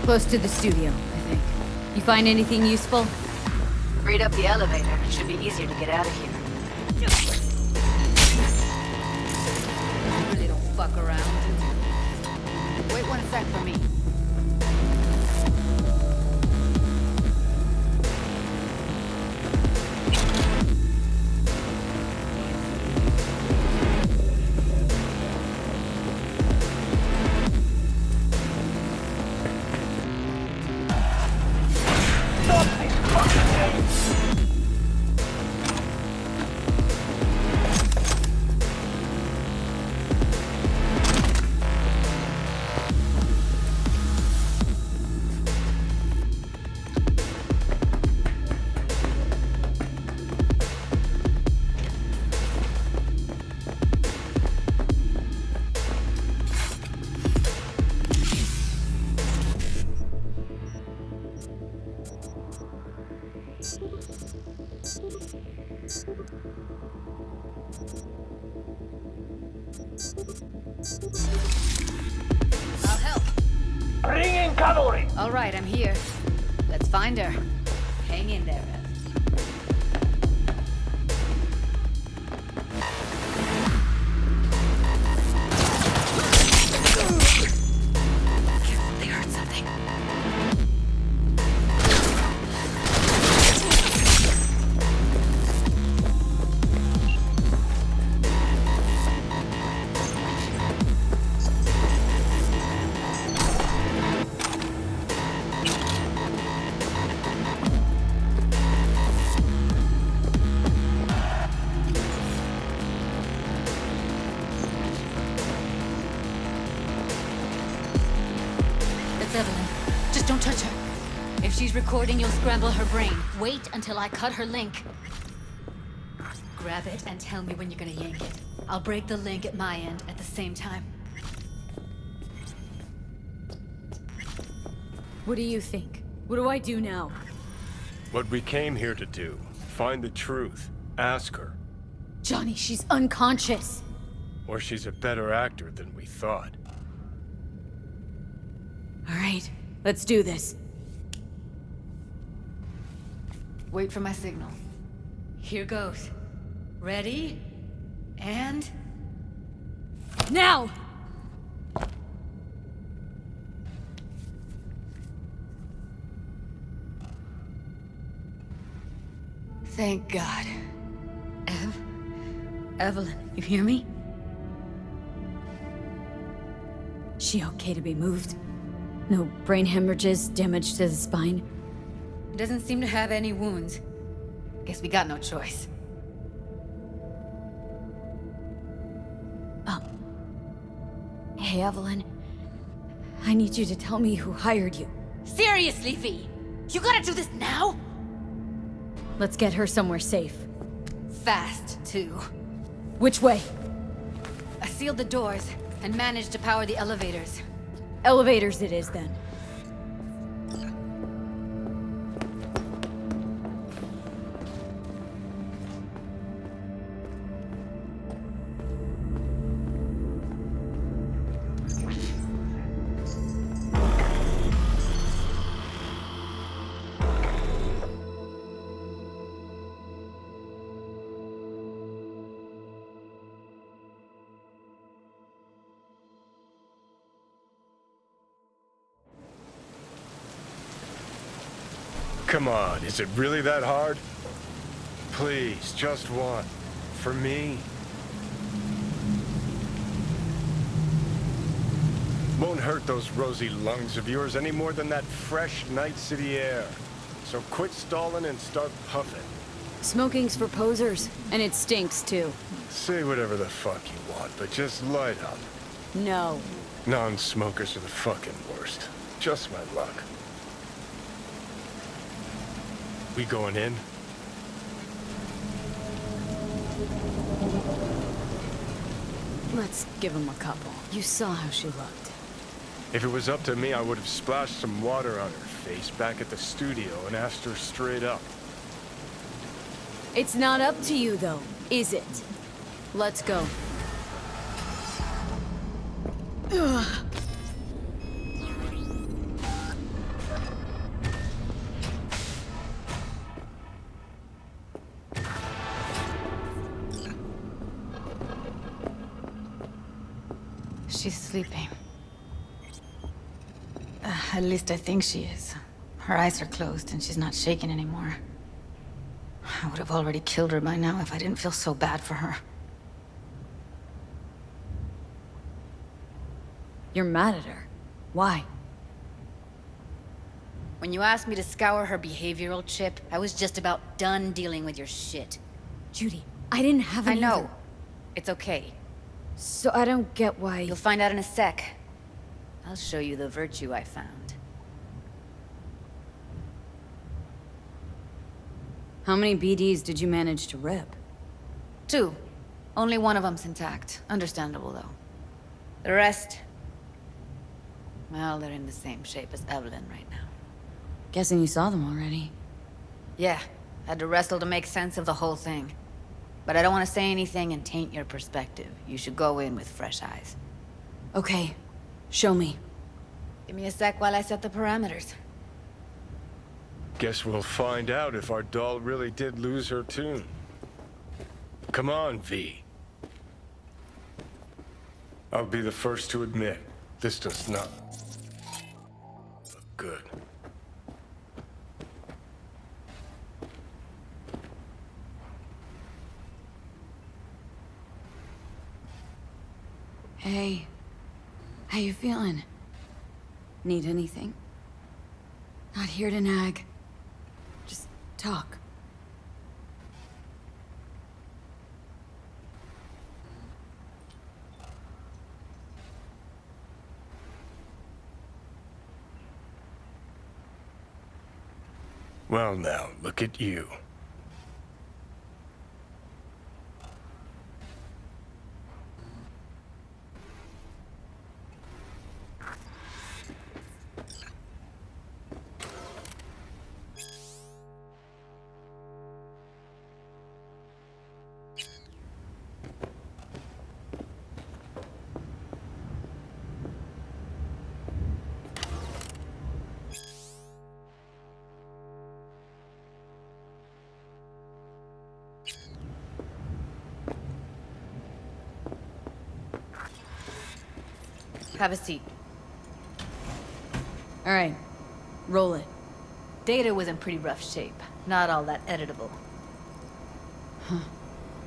Close to the studio, I think. You find anything useful? Freed up the elevator. Should be easier to get out of here. You really don't fuck around. Wait 1 sec for me. I'll help. Bring in cavalry! All right, I'm here. Let's find her. Hang in there, Ev. They heard something. Evelyn, just don't touch her. If she's recording, you'll scramble her brain. Wait until I cut her link. Grab it and tell me when you're gonna yank it. I'll break the link at my end at the same time. What do you think? What do I do now? What we came here to do. Find the truth. Ask her. Johnny, she's unconscious. Or she's a better actor than we thought. All right, let's do this. Wait for my signal. Here goes. Ready? And... now! Thank God. Evelyn, you hear me? She okay to be moved? No brain hemorrhages, damage to the spine? Doesn't seem to have any wounds. Guess we got no choice. Okay, Evelyn. I need you to tell me who hired you. Seriously, V? You gotta do this now? Let's get her somewhere safe. Fast, too. Which way? I sealed the doors and managed to power the elevators. Elevators it is, then. Come on, is it really that hard? Please, just one. For me. Won't hurt those rosy lungs of yours any more than that fresh Night City air. So quit stalling and start puffing. Smoking's for posers, and it stinks too. Say whatever the fuck you want, but just light up. No. Non-smokers are the fucking worst. Just my luck. We going in? Let's give him a couple. You saw how she looked. If it was up to me, I would have splashed some water on her face back at the studio and asked her straight up. It's not up to you, though, is it? Let's go. Ugh. She's sleeping. At least I think she is. Her eyes are closed and she's not shaking anymore. I would have already killed her by now if I didn't feel so bad for her. You're mad at her. Why? When you asked me to scour her behavioral chip, I was just about done dealing with your shit. Judy, I didn't have any I know. other- It's okay. So I don't get why... You'll find out in a sec. I'll show you the virtue I found. How many BDs did you manage to rip? 2. Only one of them's intact. Understandable, though. The rest... well, they're in the same shape as Evelyn right now. Guessing you saw them already. Yeah, had to wrestle to make sense of the whole thing. But I don't want to say anything and taint your perspective. You should go in with fresh eyes. Okay, show me. Give me a sec while I set the parameters. Guess we'll find out if our doll really did lose her tune. Come on, V. I'll be the first to admit, this does not look good. Hey, how you feeling? Need anything? Not here to nag. Just talk. Well now, look at you. Have a seat. All right, roll it. Data was in pretty rough shape. Not all that editable. Huh.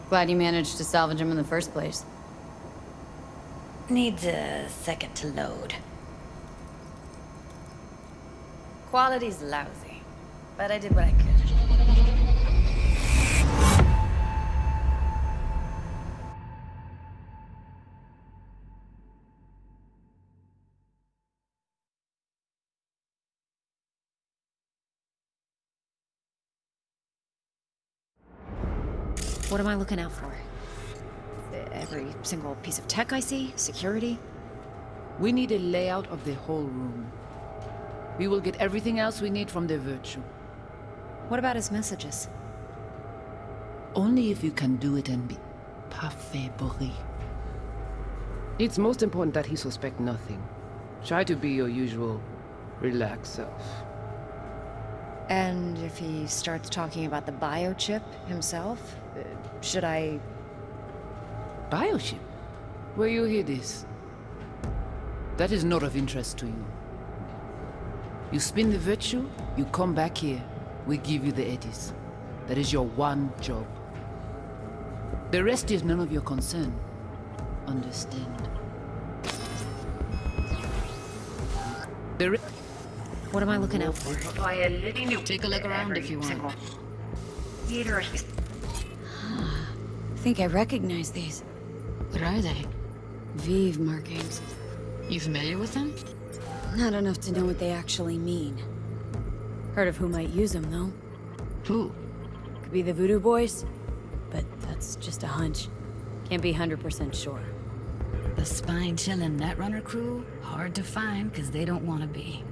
Glad you managed to salvage him in the first place. Needs a second to load. Quality's lousy, but I did what I could. What am I looking out for? Every single piece of tech I see? Security? We need a layout of the whole room. We will get everything else we need from the Virtue. What about his messages? Only if you can do it and be parfait, Boris. It's most important that he suspect nothing. Try to be your usual, relaxed self. And if he starts talking about the biochip himself, should I... Biochip? Where you hear this? That is not of interest to you. You spin the Virtue, you come back here, we give you the eddies. That is your one job. The rest is none of your concern. Understand? What am I looking out for? Take a look around if you want. I think I recognize these. What are they? Vive markings. You familiar with them? Not enough to know what they actually mean. Heard of who might use them, though. Who? Could be the Voodoo Boys, but that's just a hunch. Can't be 100% sure. The spine-chilling Netrunner crew? Hard to find, because they don't want to be.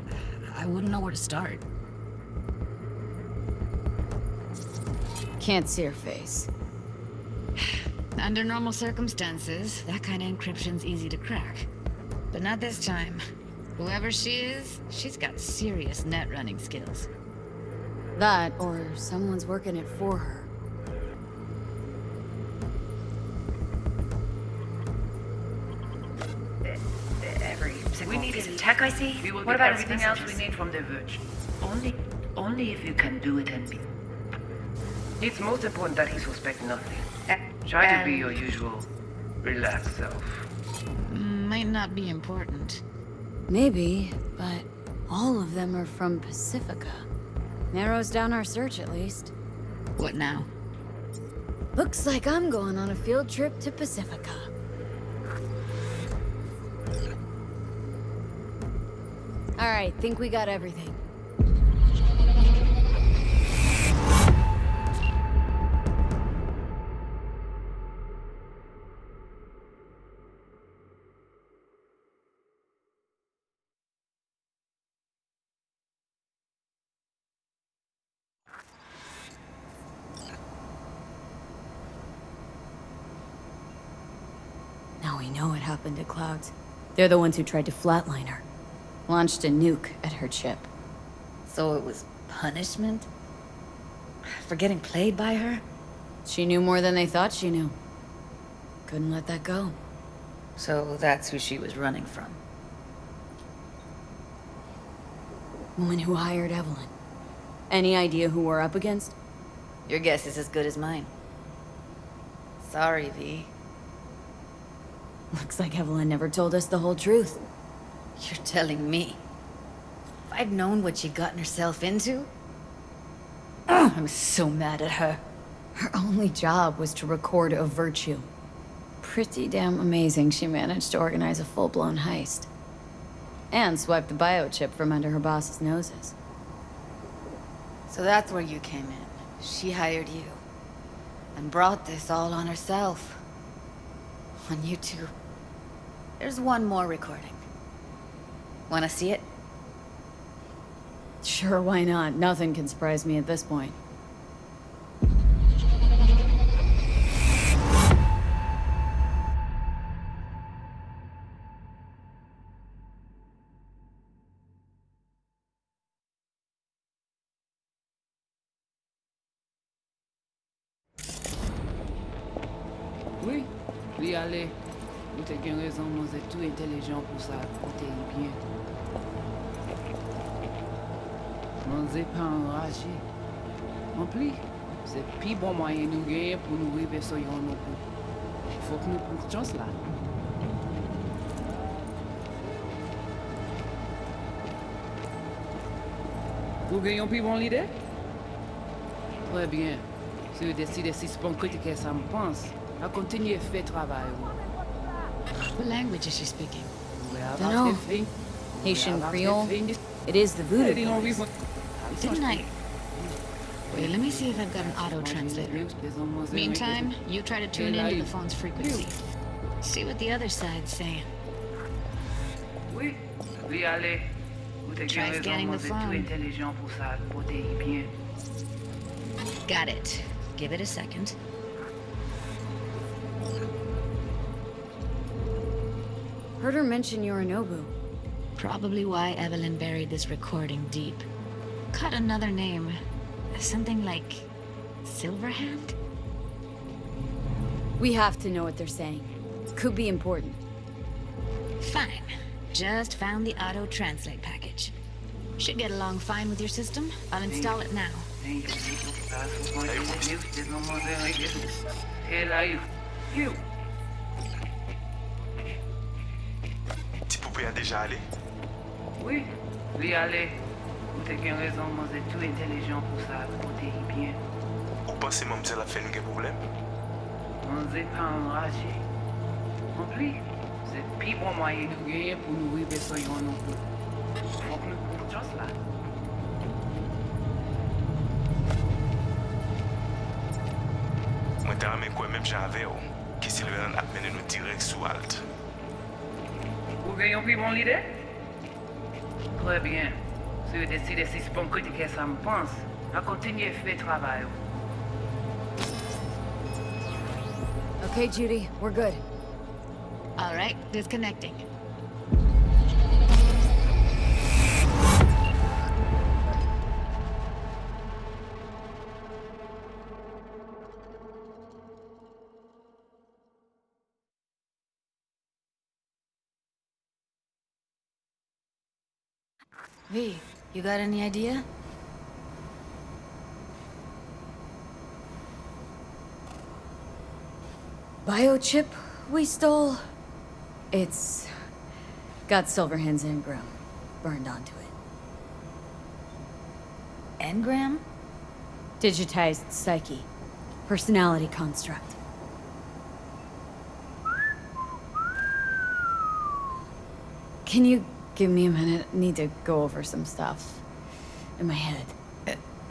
I wouldn't know where to start. Can't see her face. Under normal circumstances, that kind of encryption's easy to crack. But not this time. Whoever she is, she's got serious net running skills. That, or someone's working it for her. We need some tech, I see. We will What get about everything else we need from the Virtue. Only if you can do it and be. It's most important that he suspect nothing. Try to be your usual, relaxed self. Might not be important. Maybe, but all of them are from Pacifica. Narrows down our search, at least. What now? Looks like I'm going on a field trip to Pacifica. All right, think we got everything. Now we know what happened to Clouds. They're the ones who tried to flatline her. Launched a nuke at her chip. So it was punishment? For getting played by her? She knew more than they thought she knew. Couldn't let that go. So that's who she was running from. Woman who hired Evelyn. Any idea who we're up against? Your guess is as good as mine. Sorry, V. Looks like Evelyn never told us the whole truth. You're telling me? If I'd known what she'd gotten herself into... I was so mad at her. Her only job was to record a Virtue. Pretty damn amazing she managed to organize a full-blown heist. And swipe the biochip from under her boss's noses. So that's where you came in. She hired you. And brought this all on herself. On you two. There's one more recording. Wanna see it? Sure, why not? Nothing can surprise me at this point. Oui, oui, allez. Vous t'es bien raison, nous êtes tout intelligents pour ça, écoutez bien. Nous n'êtes pas enragés. En plus, c'est le plus bon moyen de nous gagner pour nous arriver sur yon nous. Faut que nous prenions chance là. Vous gagnez plus bon l'idée? Très bien. Si vous décidez si c'est bon que ça me pense, à continuer à faire le travail. What language is she speaking? Dunno. Haitian Creole. It is the Voodoo Boys. Didn't I Wait, let me see if I've got an auto translator. Meantime, you try to tune into the phone's frequency. See what the other side's saying. Oui, oui, allez. Try scanning the phone. Got it. Give it a second. Heard her mention Yorinobu. Probably why Evelyn buried this recording deep. Cut another name. Something like Silverhand? We have to know what they're saying. Could be important. Fine. Just found the auto-translate package. Should get along fine with your system. I'll install it now. You. Petit poupée a déjà allé? Oui, oui, allez. Vous avez raison, moi, vous êtes tout intelligent pour ça, pour bien. Ou pensez, mademoiselle a fait un problème? On n'est pas enragé. En plus, c'est pire bon moyen de gagner pour nous vivre sur yon non plus. Donc, nous just là. Moi, t'as ramé quoi même j'avais, qui Sylvain a mené nous direct sous Alt. Vous gagnez plus bon l'idée? Très bien. Si vous décidez si c'est bon critiquer ça me pense, à continuer à faire le travail. Okay, Judy, we're good. All right, disconnecting. V, you got any idea? Biochip we stole? It's got Silverhand's engram burned onto it. Engram? Digitized psyche. Personality construct. Can you give me a minute? I need to go over some stuff in my head.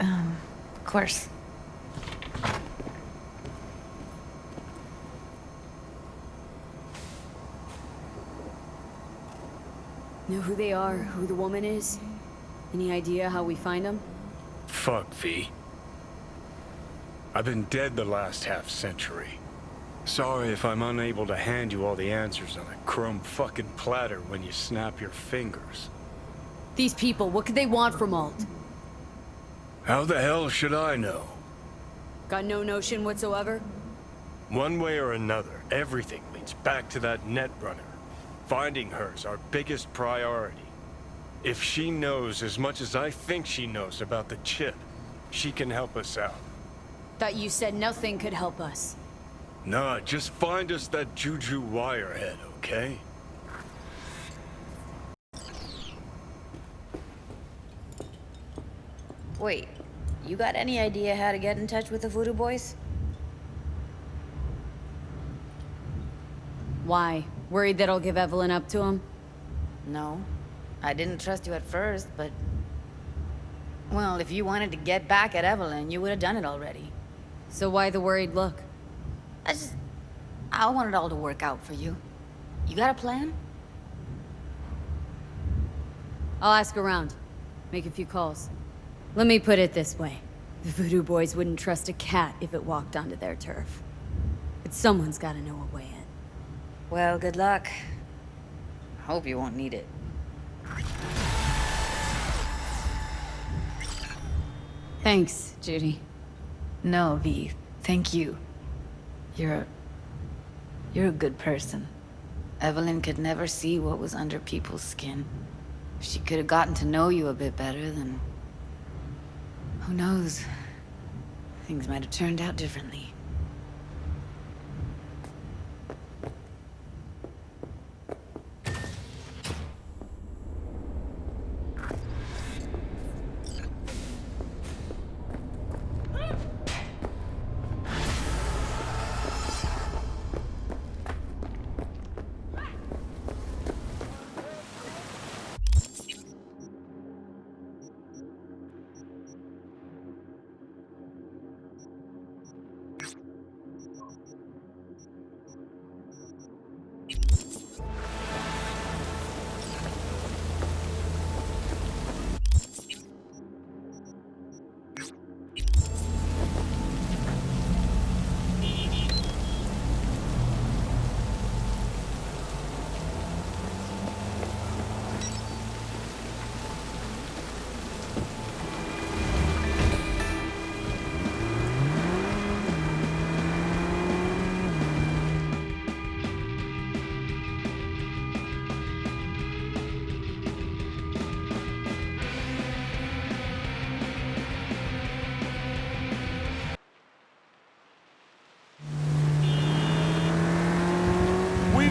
Of course. Know who they are, who the woman is? Any idea how we find them? Fuck, V. I've been dead the last half-century. Sorry if I'm unable to hand you all the answers on a chrome fucking platter when you snap your fingers. These people, what could they want from Alt? How the hell should I know? Got no notion whatsoever? One way or another, everything leads back to that netrunner. Finding her's our biggest priority. If she knows as much as I think she knows about the chip, she can help us out. Thought you said nothing could help us. Nah, just find us that Juju wirehead, okay? Wait, you got any idea how to get in touch with the Voodoo Boys? Why? Worried that I'll give Evelyn up to him? No. I didn't trust you at first, but... Well, if you wanted to get back at Evelyn, you would have done it already. So why the worried look? I want it all to work out for you. You got a plan? I'll ask around. Make a few calls. Let me put it this way. The Voodoo Boys wouldn't trust a cat if it walked onto their turf. But someone's gotta know a way in. Well, good luck. Hope you won't need it. Thanks, Judy. No, V. Thank you. You're a good person. Evelyn could never see what was under people's skin. If she could have gotten to know you a bit better, then... who knows? Things might have turned out differently.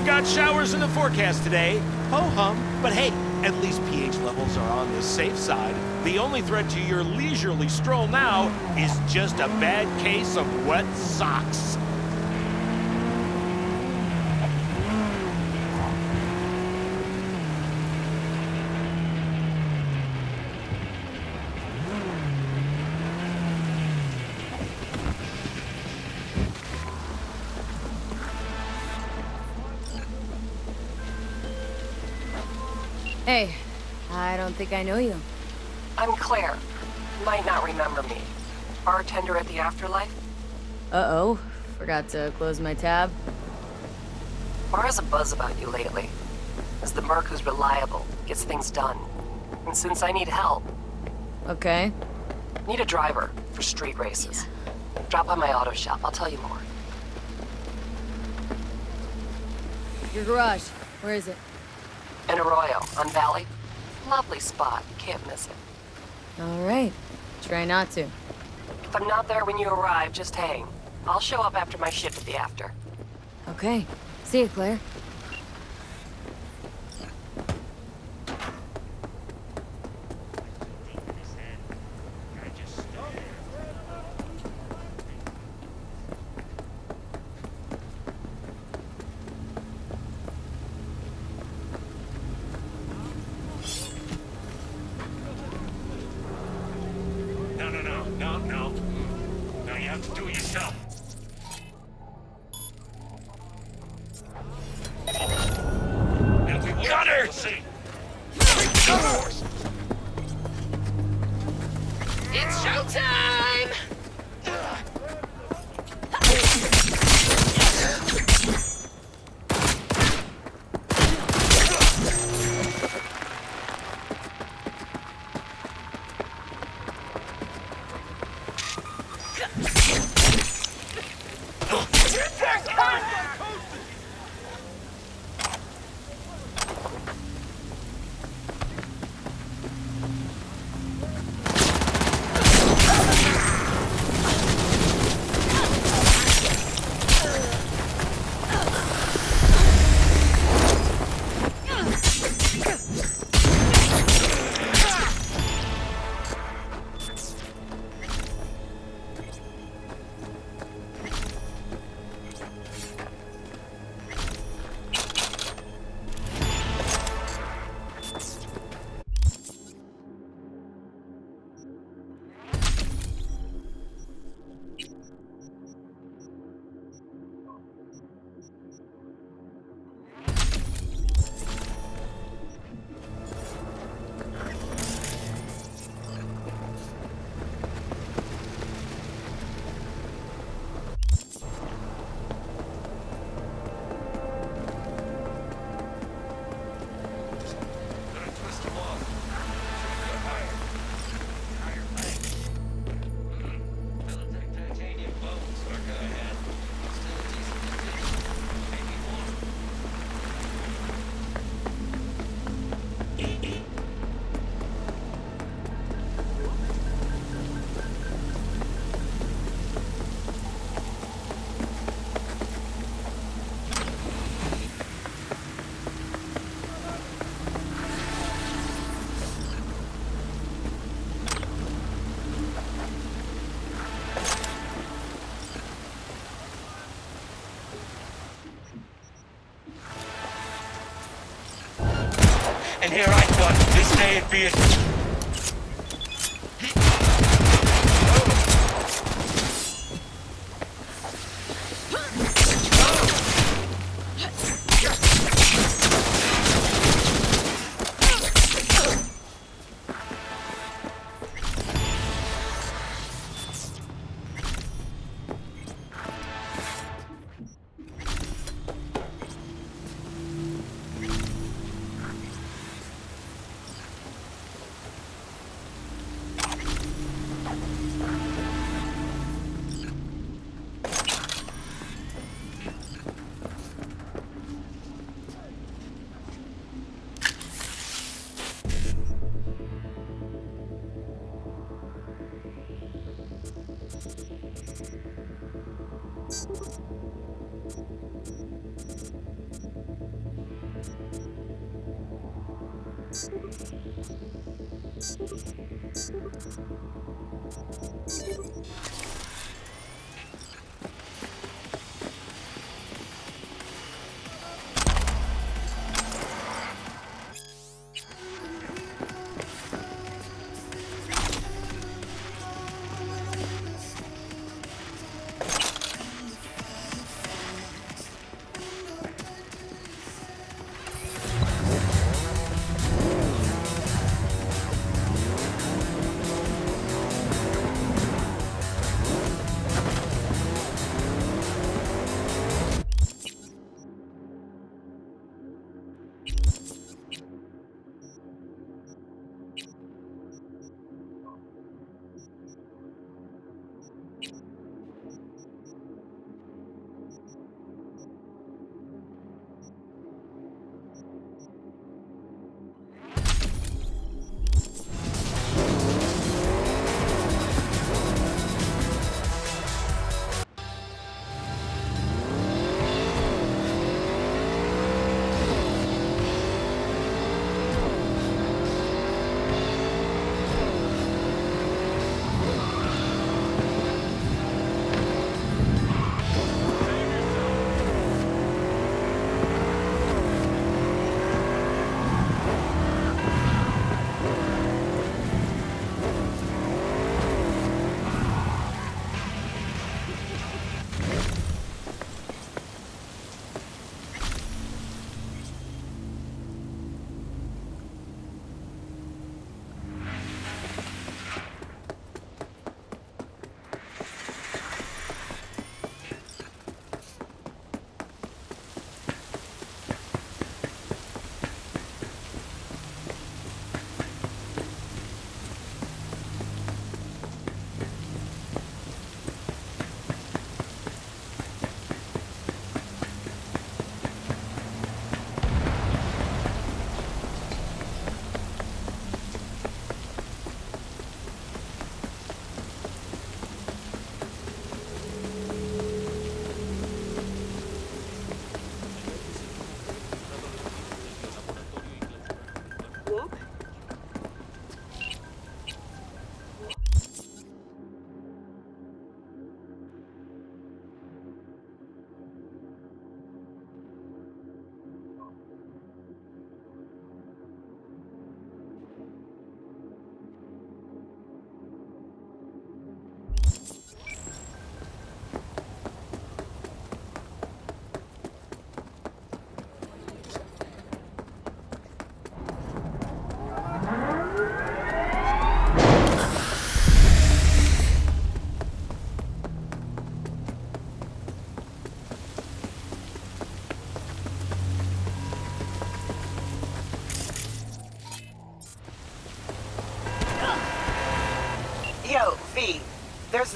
We've got showers in the forecast today. Ho-hum. But hey, at least pH levels are on the safe side. The only threat to your leisurely stroll now is just a bad case of wet socks. Hey, I don't think I know you. I'm Claire. You might not remember me. Bartender at the Afterlife? Uh-oh. Forgot to close my tab. Bar has a buzz about you lately. As the merc who's reliable, gets things done. And since I need help... Okay. Need a driver for street races. Drop by my auto shop, I'll tell you more. Your garage. Where is it? In Arroyo, on Valley. Lovely spot, can't miss it. All right. Try not to. If I'm not there when you arrive, just hang. I'll show up after my shift at the After. Okay. See you, Claire. No, you have to do it yourself. And we got her! It's showtime! And here I thought this day would be a...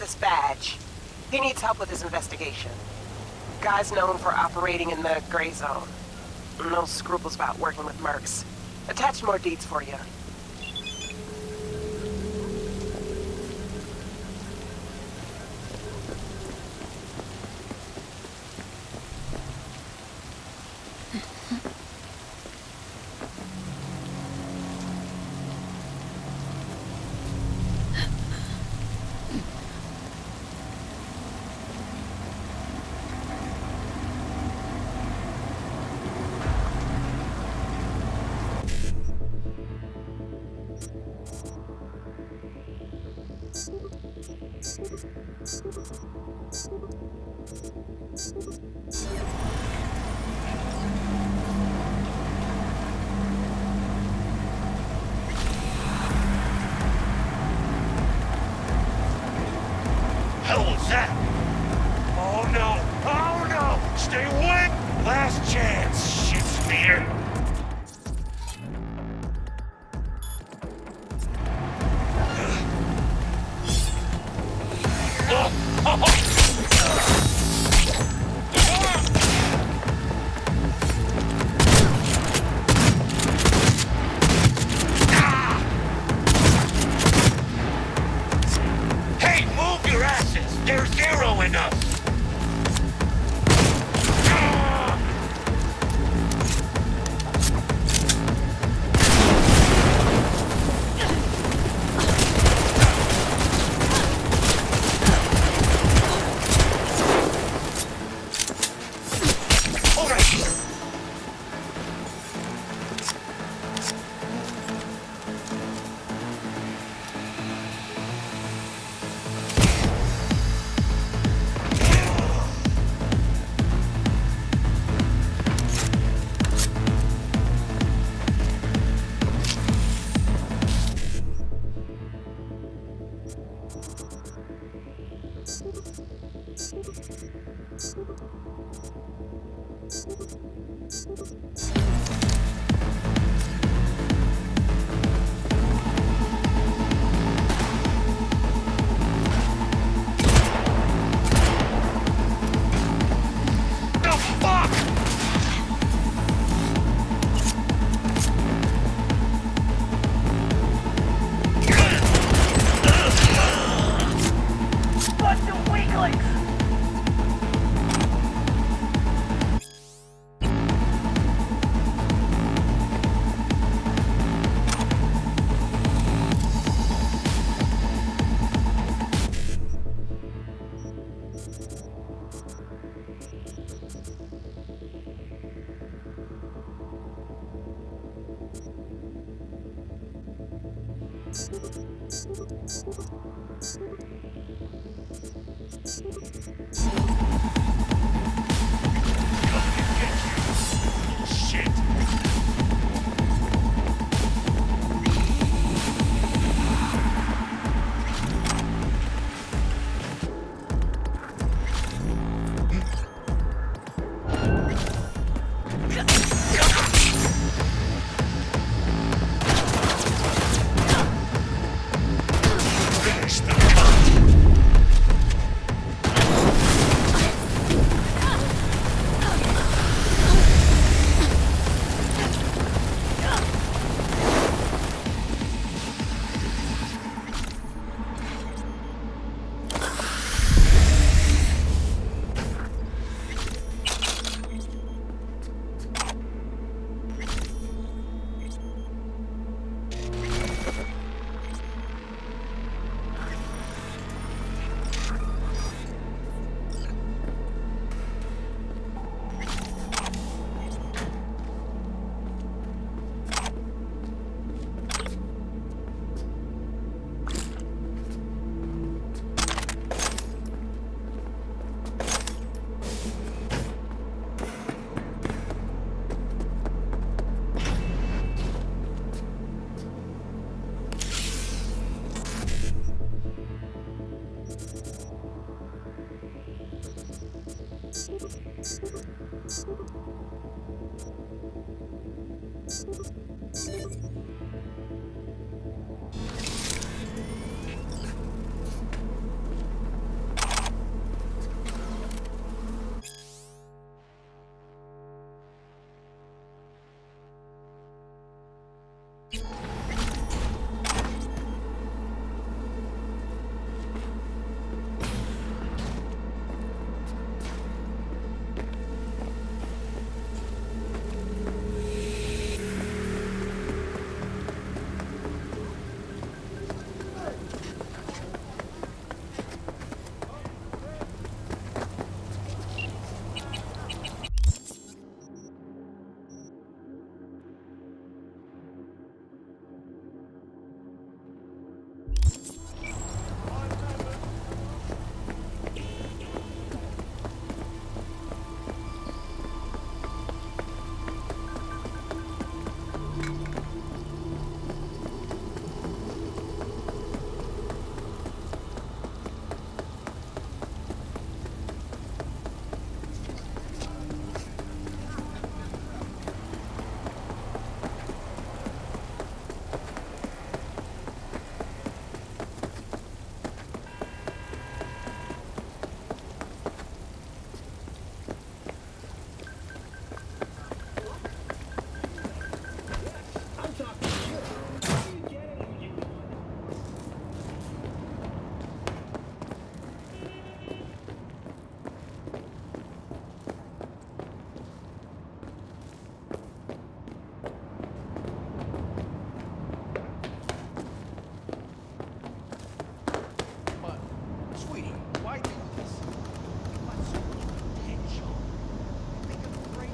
this badge. He needs help with his investigation. Guy's known for operating in the gray zone. No scruples about working with mercs. Attach more deeds for you. Hell was that? Oh no! Oh no! Stay away! Last chance, shit speeder! Hey, move your asses! They're zeroing us! Bunch of weaklings! Shit! Finish the cunt!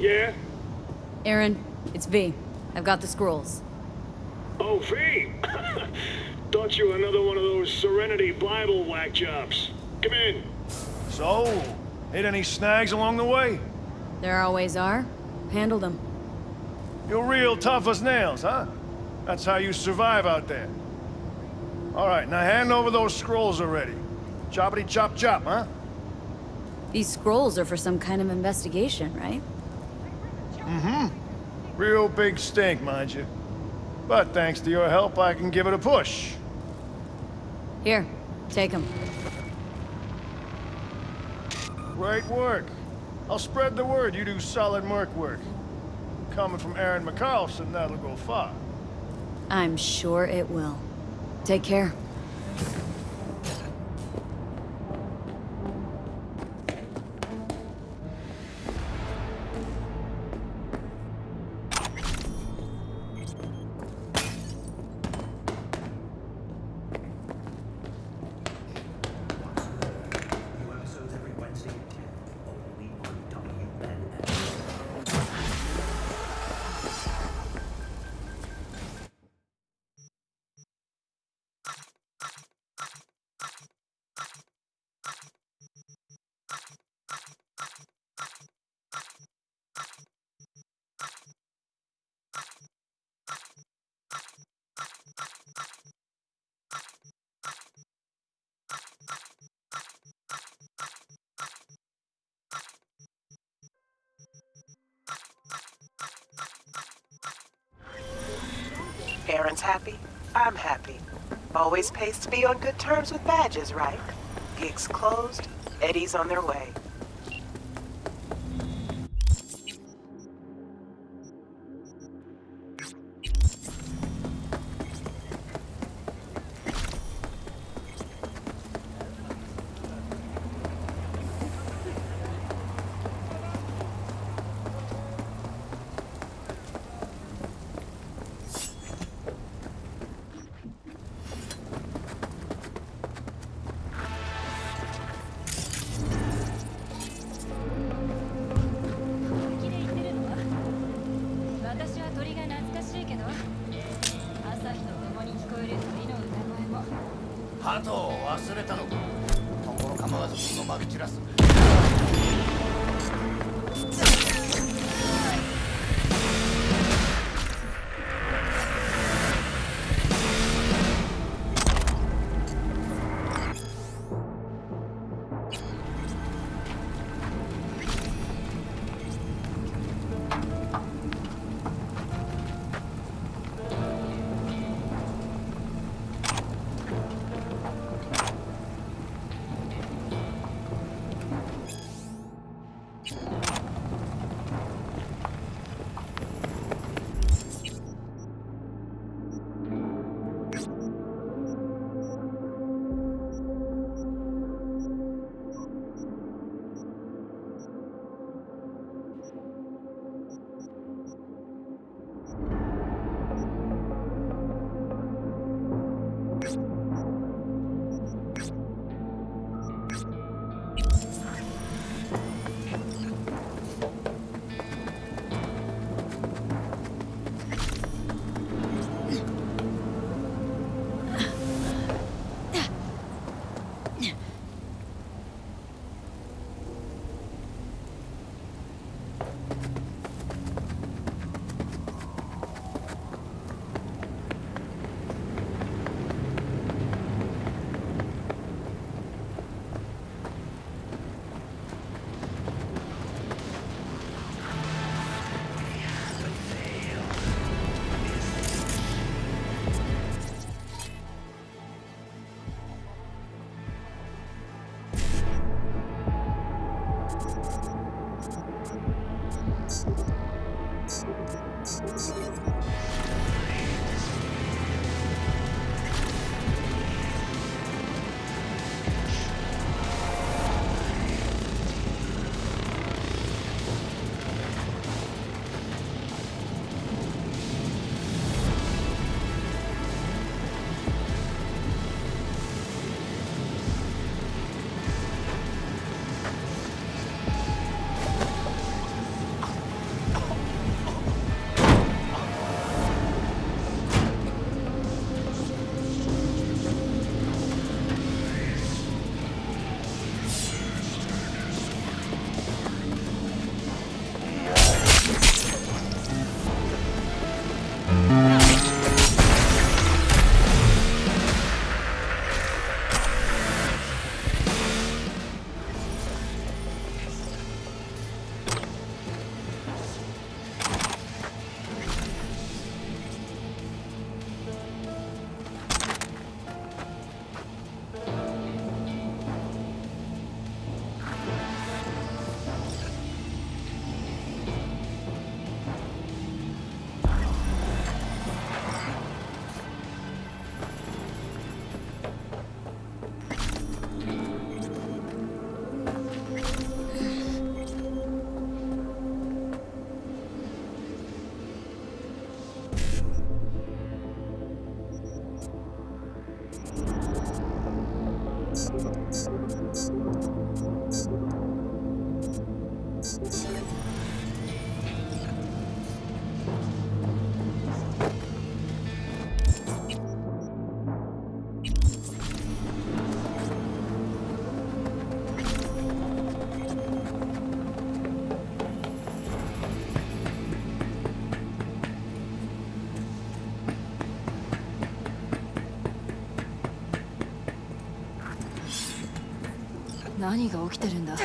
Yeah? Aaron, it's V. I've got the scrolls. Oh, V! Thought you were another one of those Serenity Bible whack jobs. Come in. So, hit any snags along the way? There always are. Handle them. You're real tough as nails, huh? That's how you survive out there. All right, now hand over those scrolls already. Choppity chop chop, huh? These scrolls are for some kind of investigation, right? Mm-hmm. Real big stink, mind you. But thanks to your help, I can give it a push. Here, take them. Great work. I'll spread the word you do solid merc work. Coming from Aaron McCarlson, that'll go far. I'm sure it will. Take care. Aaron's happy, I'm happy. Always pays to be on good terms with badges, right? Gigs closed, Eddie's on their way. 何が起きてるんだ?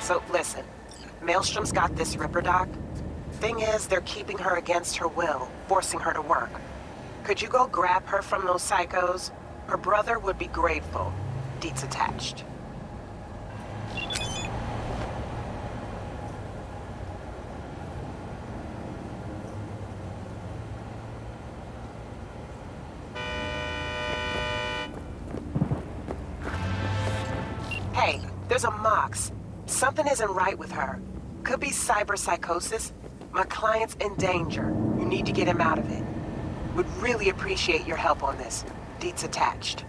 So listen, Maelstrom's got this Ripper doc. Thing is, they're keeping her against her will, forcing her to work. Could you go grab her from those psychos? Her brother would be grateful. Deets attached. Hey, there's a Mox. Something isn't right with her. Could be cyberpsychosis. My client's in danger. You need to get him out of it. Would really appreciate your help on this. Deets attached.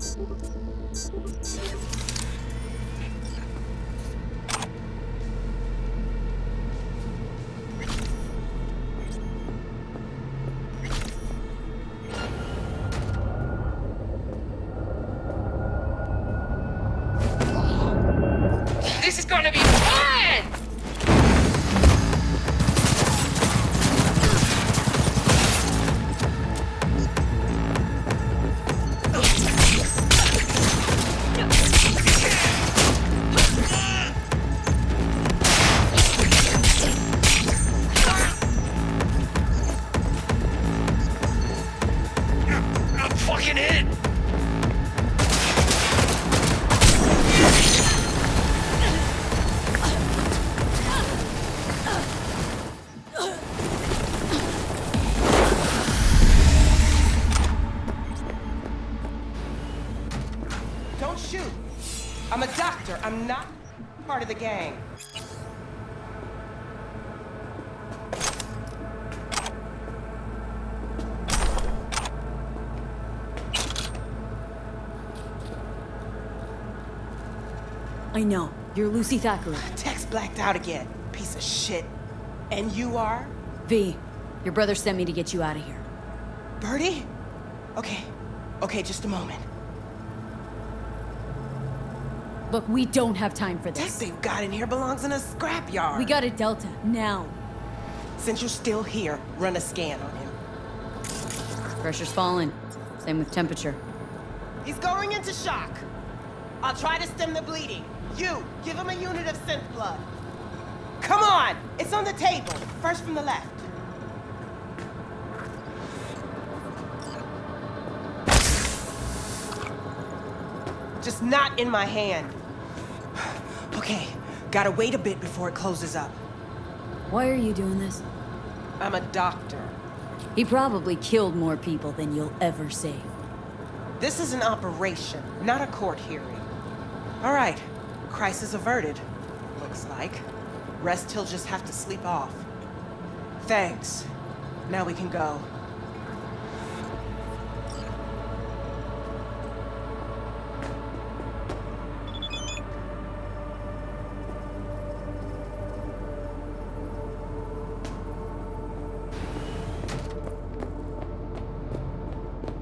This is gonna be fun! I'm fucking hit! Don't shoot. I'm a doctor. I'm not part of the gang. I know. You're Lucy Thackeray. Text blacked out again. Piece of shit. And you are? V. Your brother sent me to get you out of here. Birdie? Okay. Okay, just a moment. Look, we don't have time for this. Tech they've got in here belongs in a scrapyard. We got a Delta, now. Since you're still here, run a scan on him. Pressure's falling. Same with temperature. He's going into shock. I'll try to stem the bleeding. You, give him a unit of synth blood. Come on! It's on the table. First from the left. Just not in my hand. Okay, gotta wait a bit before it closes up. Why are you doing this? I'm a doctor. He probably killed more people than you'll ever save. This is an operation, not a court hearing. All right, crisis averted, looks like. Rest he'll just have to sleep off. Thanks. Now we can go.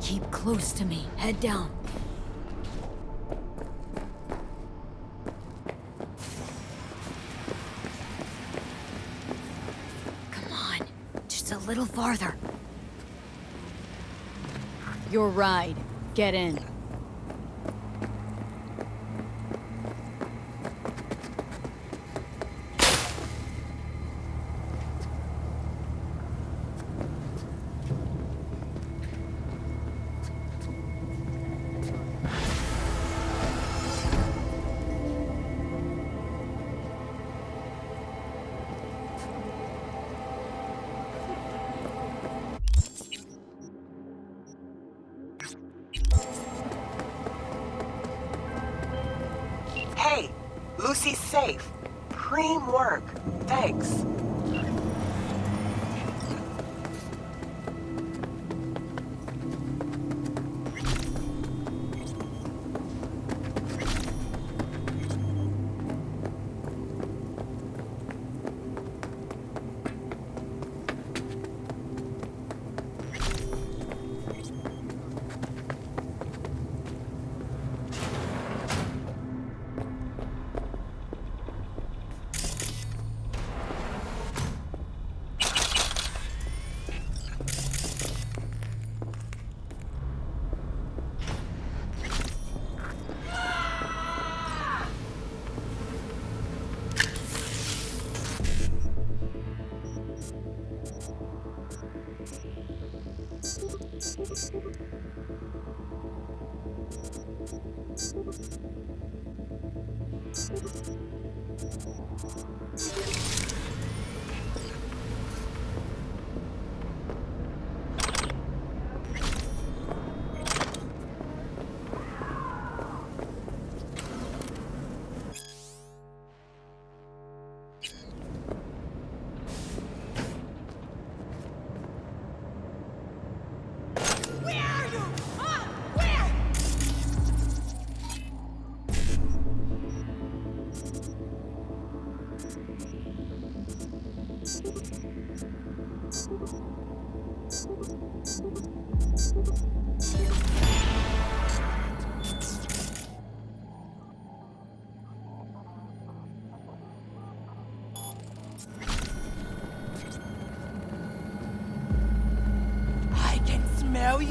Keep close to me. Head down. Come on. Just a little farther. Your ride. Get in. Hey, Lucy's safe. Preem work. Thanks.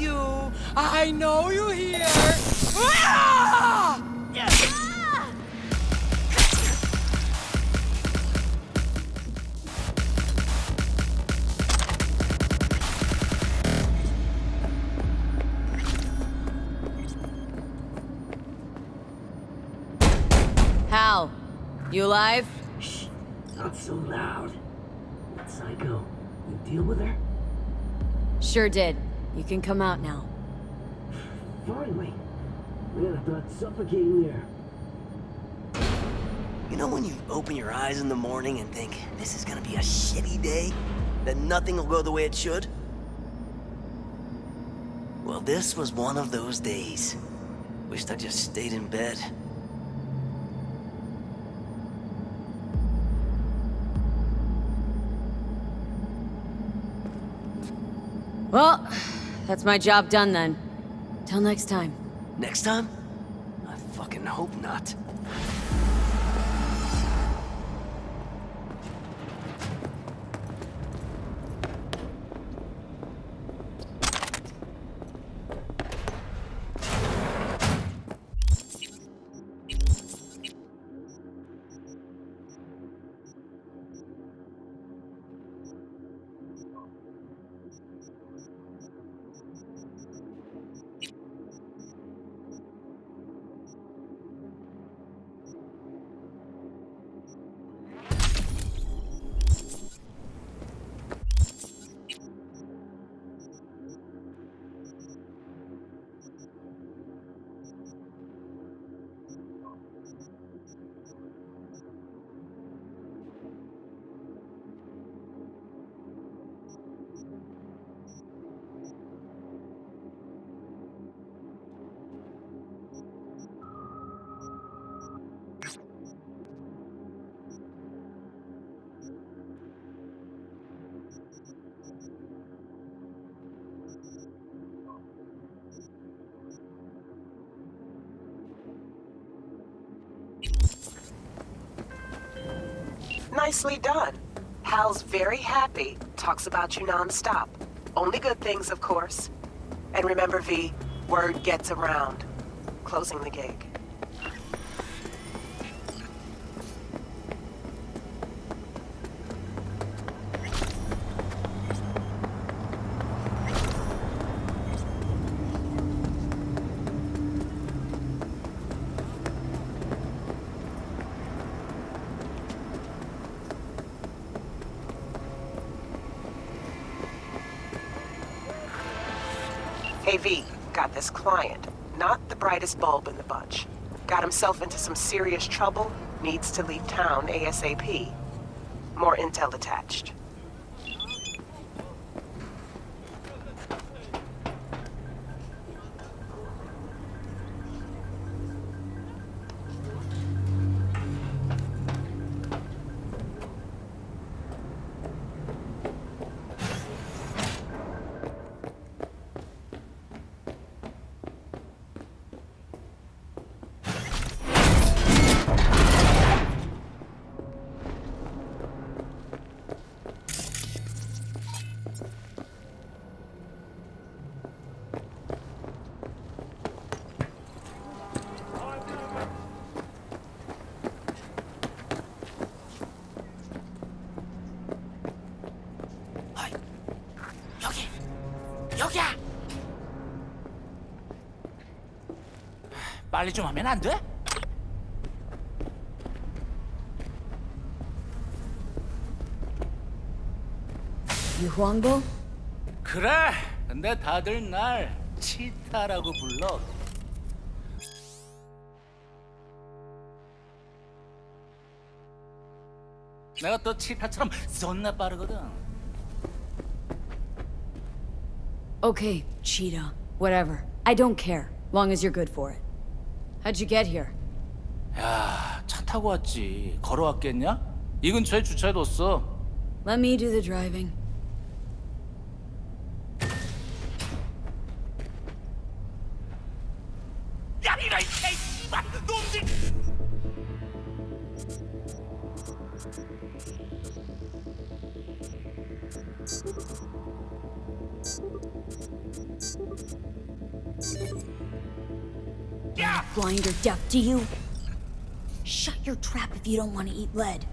you. I know you here. Ah! Hal, you alive? Shh, not so loud. That psycho, you deal with her? Sure did. You can come out now. Finally. Man, I thought suffocating there. You know when you open your eyes in the morning and think, this is gonna be a shitty day? That nothing will go the way it should? Well, this was one of those days. Wished I just stayed in bed. Well, that's my job done then. Till next time. Next time? I fucking hope not. Nicely done. Hal's very happy. Talks about you non-stop. Only good things, of course. And remember, V, word gets around. Closing the gig. Hey V, got this client. Not the brightest bulb in the bunch. Got himself into some serious trouble, needs to leave town ASAP. More intel attached. 여기야! 빨리 좀 하면 안 돼? 유황보? 그래! 근데 다들 날 치타라고 불러. 내가 또 치타처럼 존나 빠르거든. Okay, Cheetah. Whatever. I don't care. Long as you're good for it. How'd you get here? 야, 차 타고 왔지. 걸어왔겠냐? 이 근처에 주차해뒀어. Let me do the driving. 야, 이런 씨발 놈들! that blind or deaf to you? Shut your trap if you don't want to eat lead.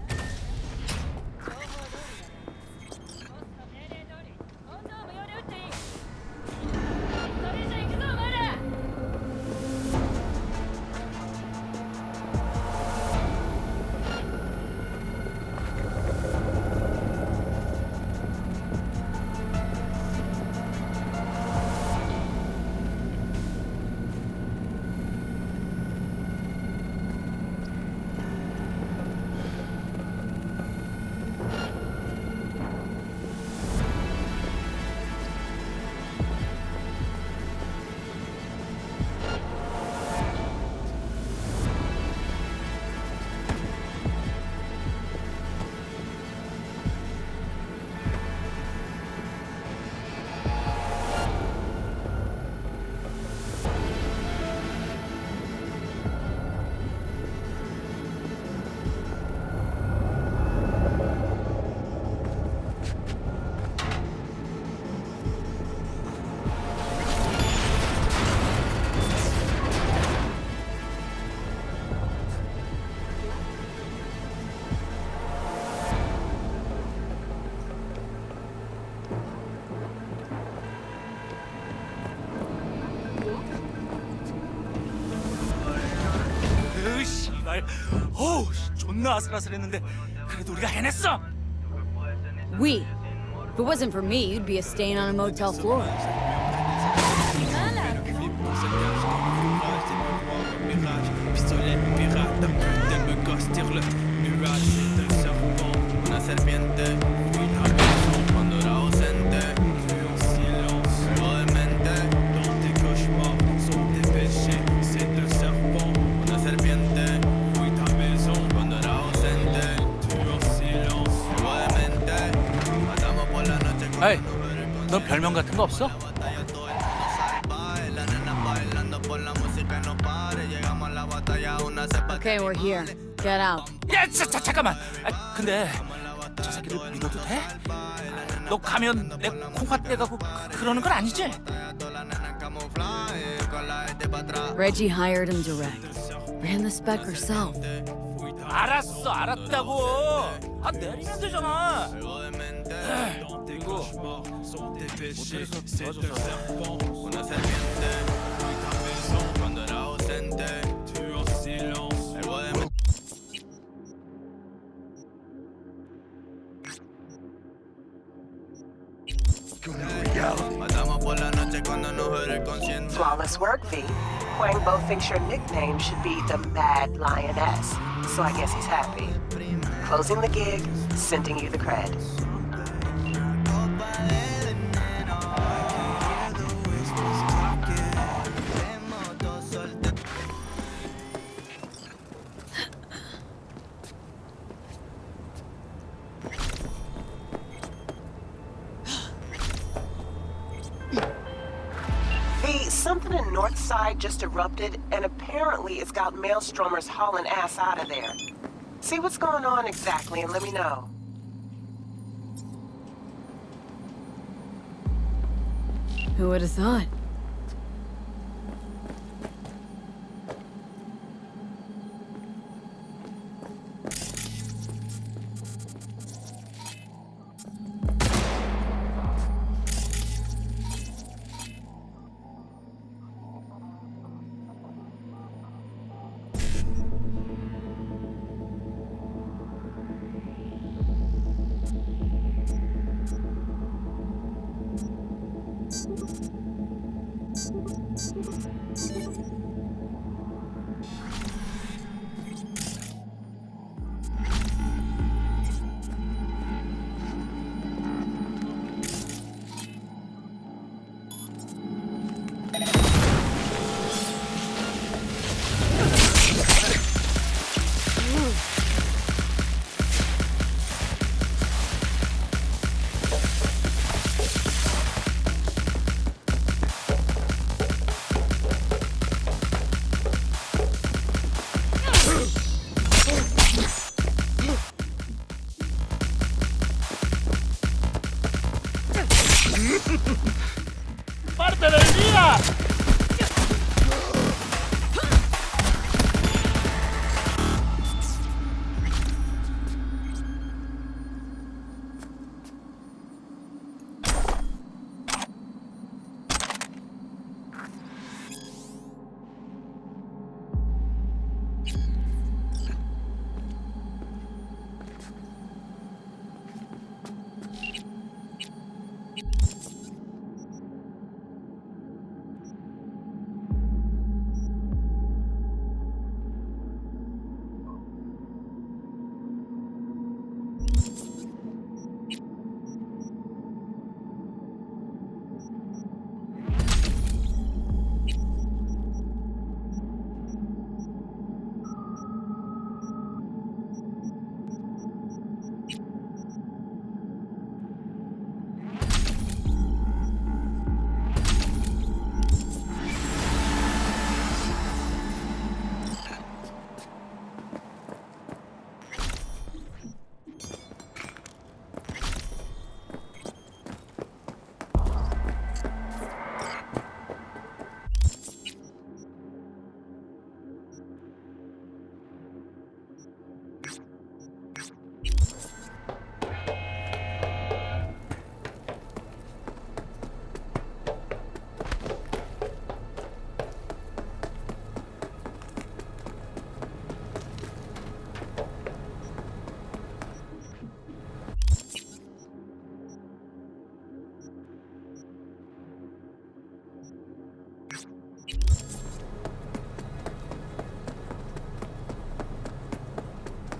어우, 존나 아슬아슬했는데 그래도 우리가 해냈어. We. If it wasn't for me, you'd be a stain on a motel floor. 에이, 넌 별명 같은 거 없어? Okay, we're here. Get out. 야, 잠깐만. 근데 저 새끼를 믿어도 돼? 너 가면 내 콩팥 떼가고 그러는 건 아니지? Reggie hired him direct. Ran the spec herself. 알았어, 알았다고. 아, 내리면 되잖아. 그리고 모텔에서 도와줘서. Flawless work, V. Huang Bo thinks your nickname should be the Mad Lioness, so I guess he's happy. Closing the gig, sending you the cred. Something in Northside just erupted, and apparently it's got maelstromers hauling ass out of there. See what's going on exactly and let me know. Who would have thought?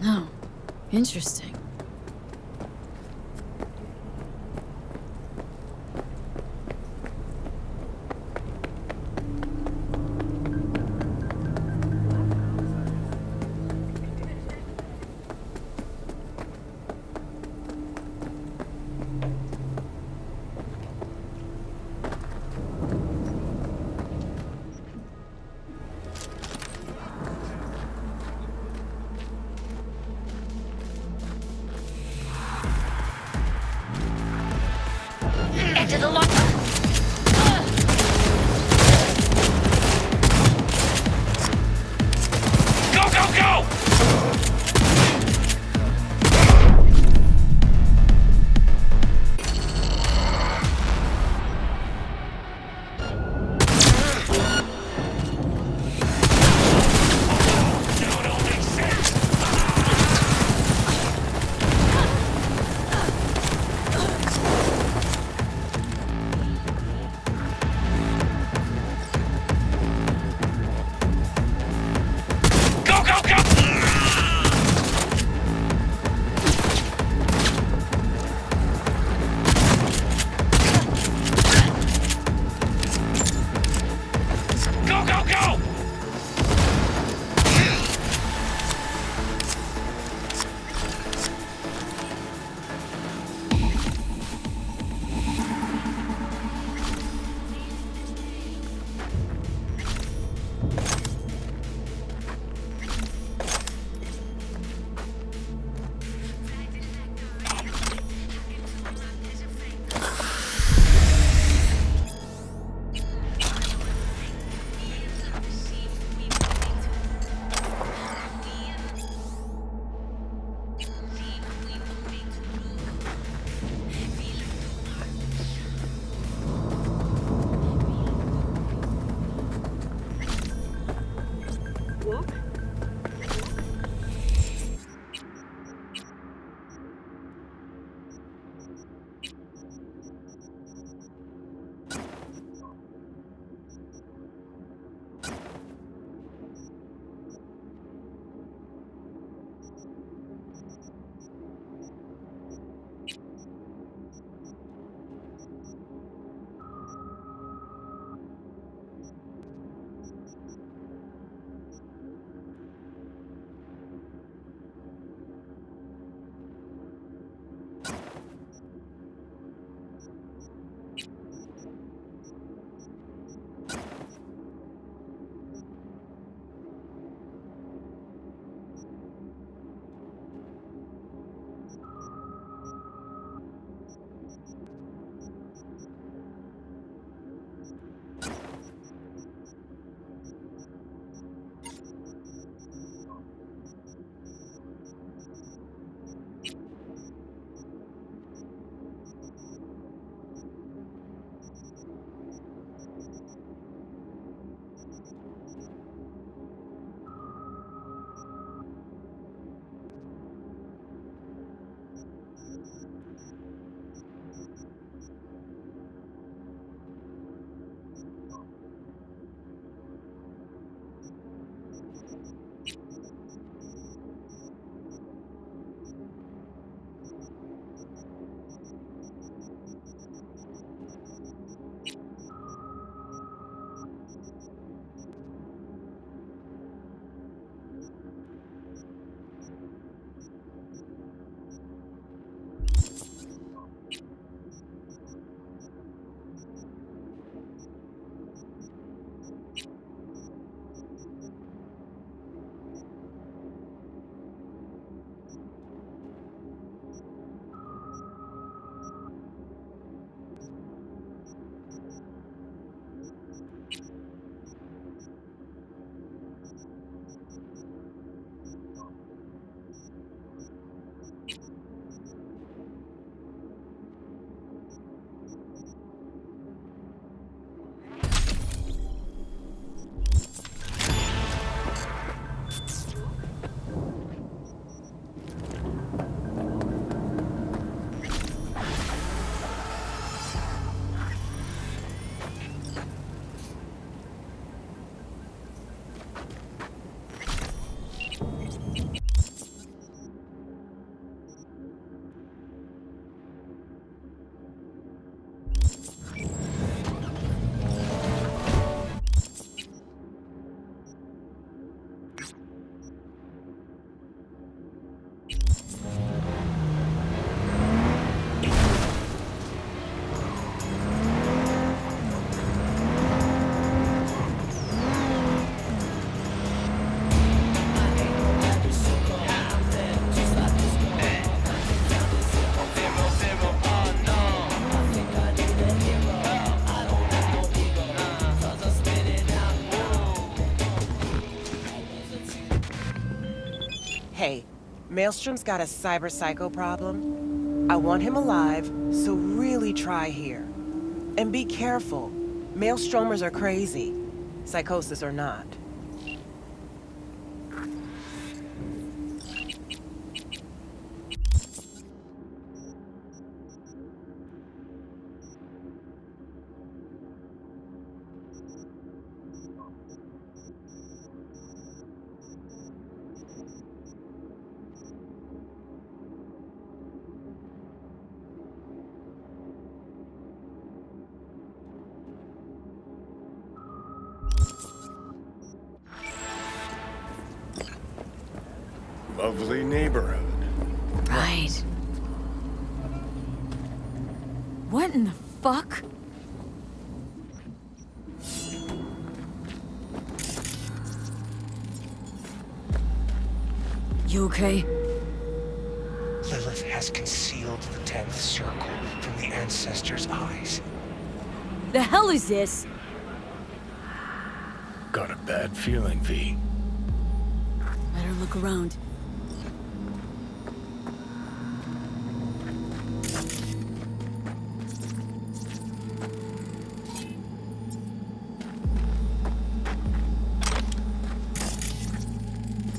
No. Interesting. Enter the locker. Go, go, go! Go, go, go! Go, go, go! Hey, Maelstrom's got a cyber psycho problem. I want him alive, so really try here. And be careful. Maelstromers are crazy. Psychosis or not. Lovely neighborhood. Right. What in the fuck? You okay? Lilith has concealed the 10th circle from the ancestors' eyes. The hell is this? Got a bad feeling, V. Better look around.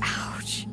Ouch.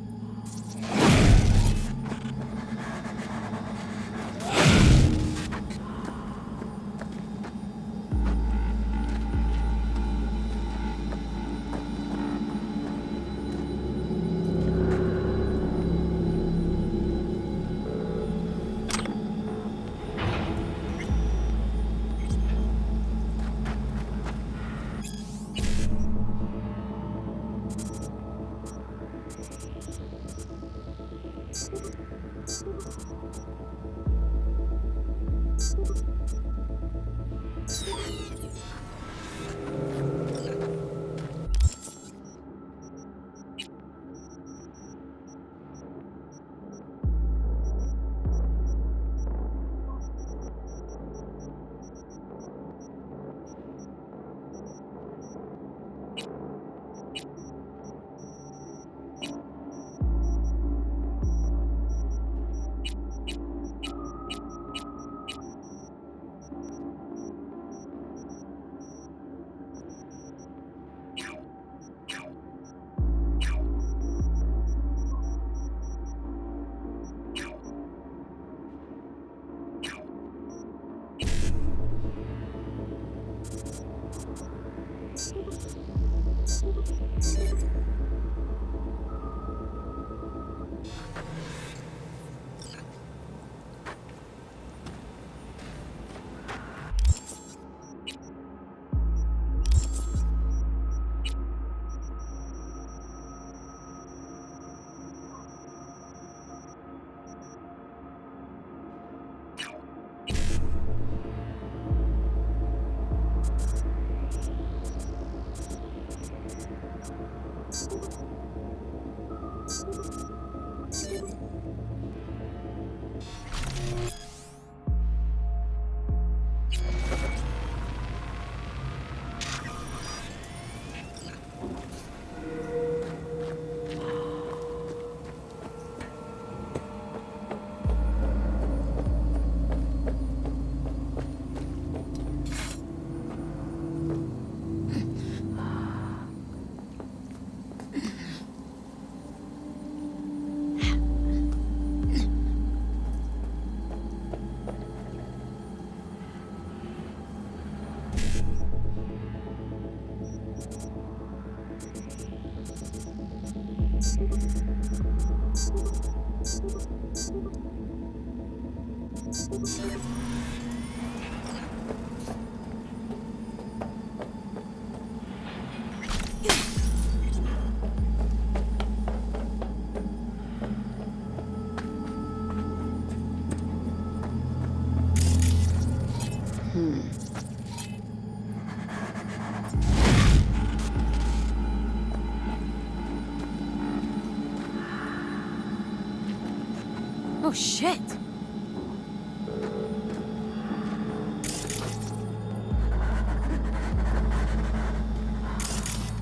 Oh shit!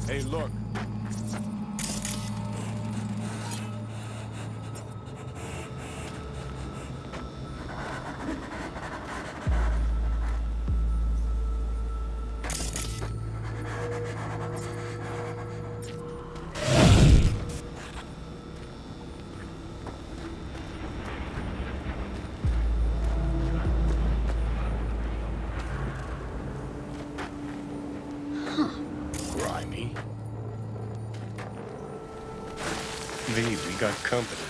Hey, look. V, we got company.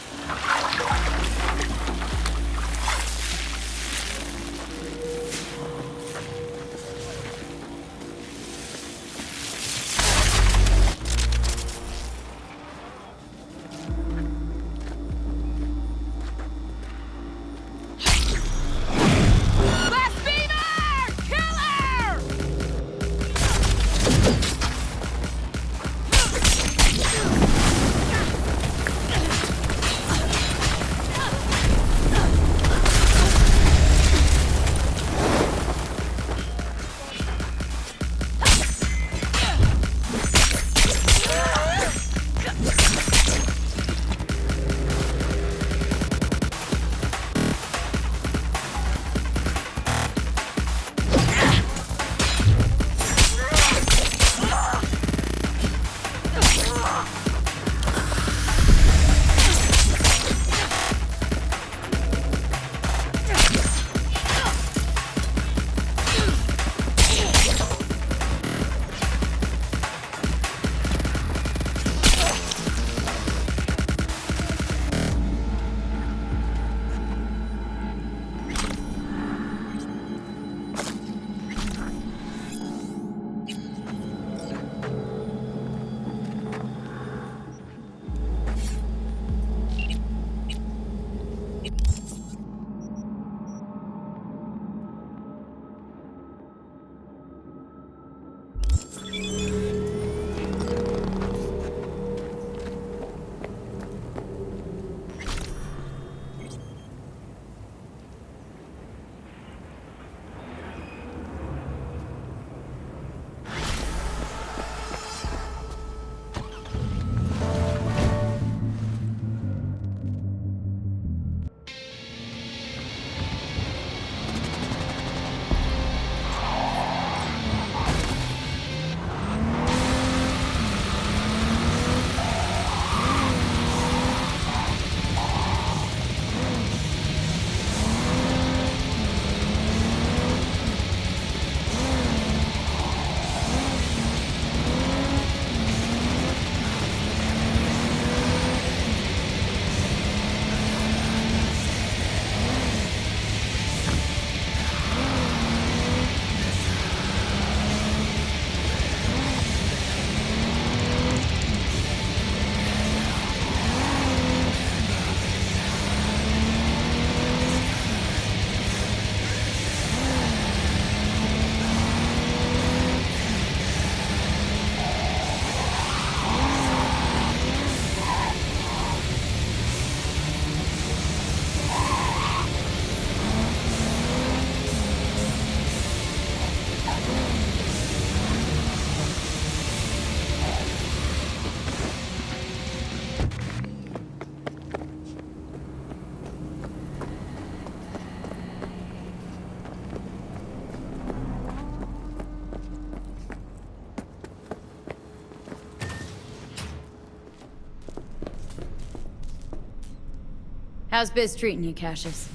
How's biz treating you, Cassius?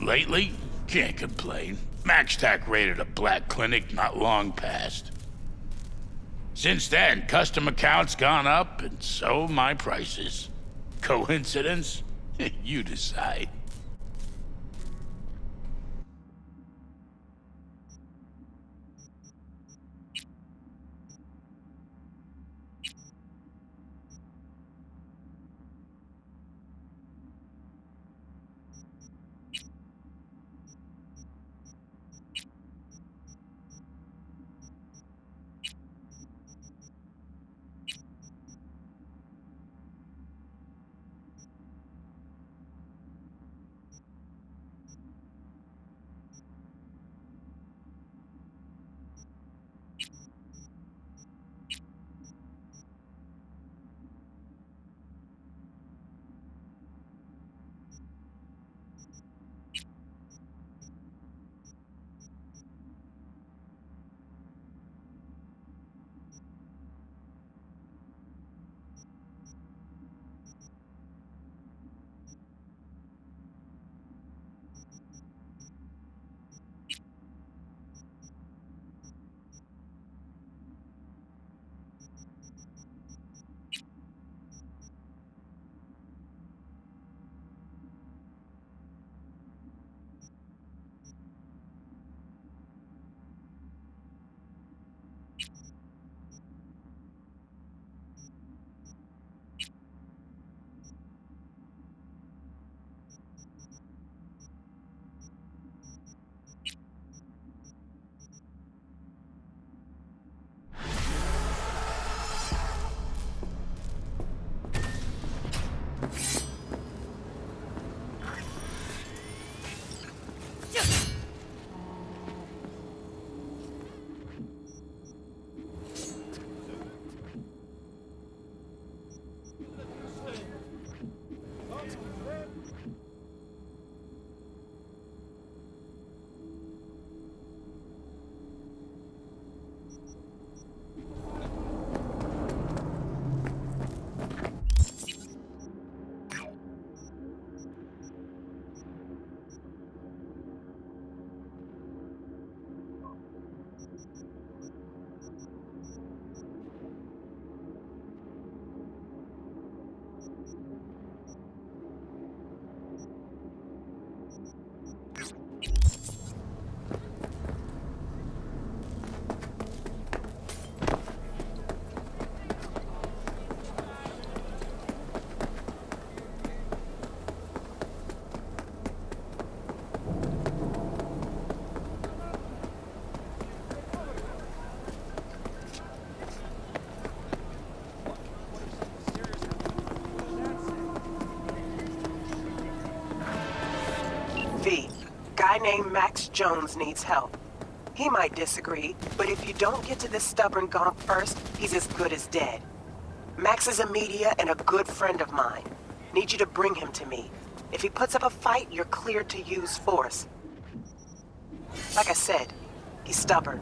Lately, can't complain. MaxTac raided a black clinic not long past. Since then, custom accounts gone up, and so my prices. Coincidence? You decide. guy named Max Jones needs help. He might disagree, but if you don't get to this stubborn gonk first, he's as good as dead. Max is a media and a good friend of mine. Need you to bring him to me. If he puts up a fight, you're cleared to use force. Like I said, he's stubborn.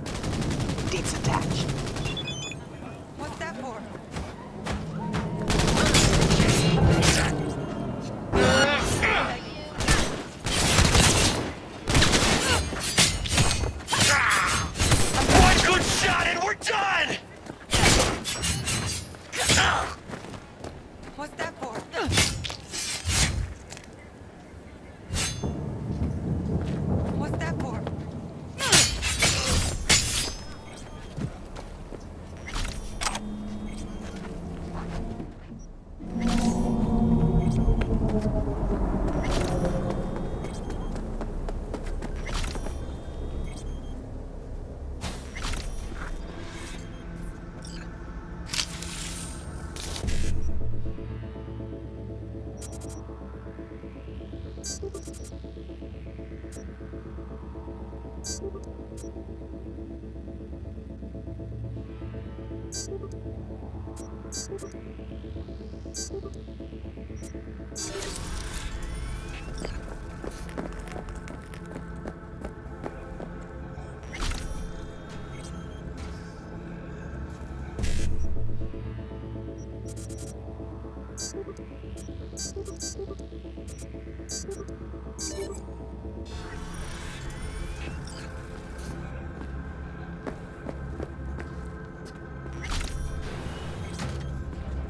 Deeds attached. What's that for? One good shot and we're done! What's that for? What's that for?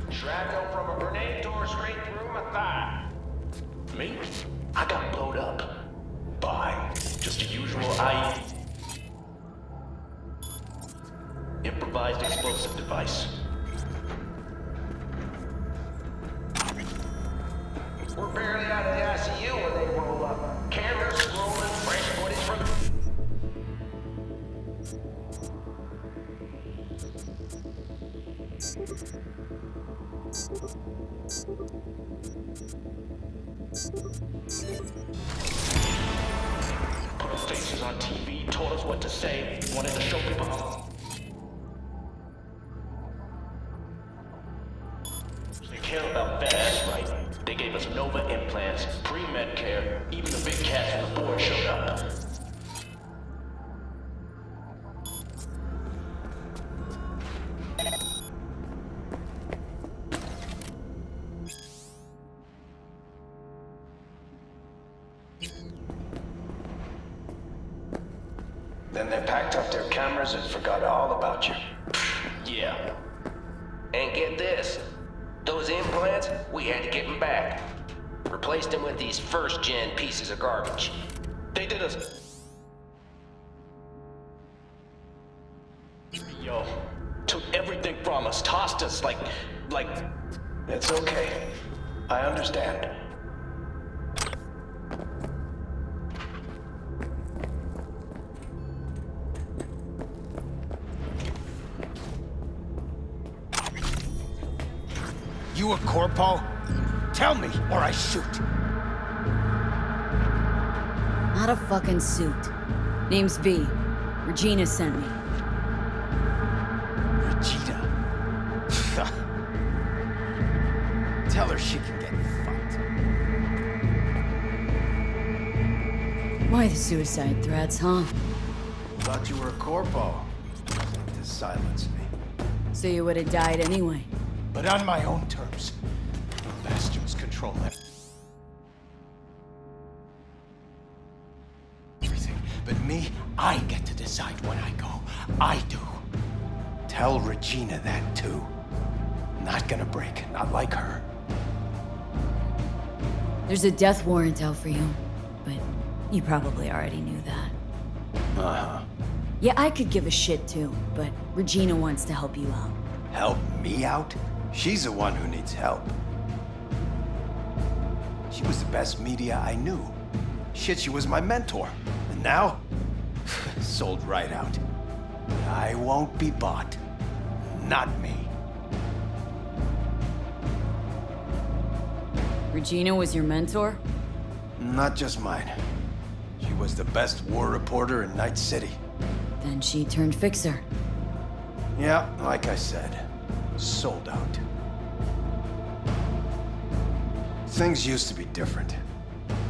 Shrapnel from a grenade tore straight through my thigh. Me? I got blowed up. By just a usual IED. Improvised explosive device. We're barely out of the ICU when they roll up. Cameras rolling, fresh footage from Put our faces on TV, told us what to say, wanted to show people how. They care about that, that's right. They gave us Nova implants, pre-med care, even the big cats on the board showed up. Then they packed up their cameras and forgot all about you. Yeah. And get this. Those implants, we had to get them back. Replaced them with these first-gen pieces of garbage. They did us... Yo, took everything from us, tossed us like... It's okay. I understand. You a corpo? Tell me, or I shoot. Not a fucking suit. Name's V. Regina sent me. Regina? Tell her she can get fucked. Why the suicide threats, huh? Thought you were a corpo. To silence me. So you would have died anyway. But on my own terms. Bastards control everything. But me, I get to decide when I go. I do. Tell Regina that too. Not gonna break, not like her. There's a death warrant out for you, but you probably already knew that. Uh-huh. Yeah, I could give a shit too, but Regina wants to help you out. Help me out? She's the one who needs help. She was the best media I knew. Shit, she was my mentor. And now? Sold right out. I won't be bought. Not me. Regina was your mentor? Not just mine. She was was the best war reporter in Night City. Then she turned fixer. Yeah, like I said, sold out. Things used to be different.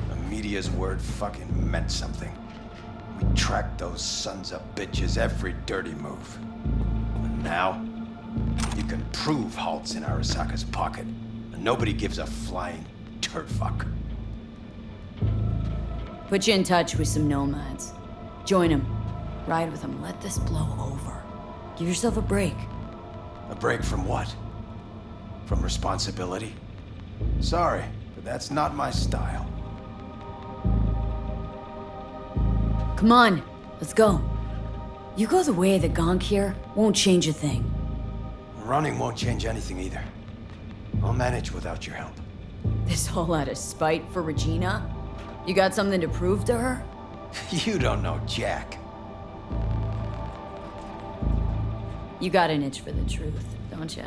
The media's word fucking meant something. We tracked those sons of bitches every dirty move. And now, you can prove Halt's in Arasaka's pocket, and nobody gives a flying turd fuck. Put you in touch with some nomads. Join them. Ride with them. Let this blow over. Give yourself a break. A break from what? From responsibility? Sorry, but that's not my style. Come on, let's go. You go the way of the gonk here, won't change a thing. Running won't change anything either. I'll manage without your help. This all out of spite for Regina? You got something to prove to her? You don't know Jack. You got an itch for the truth, don't you?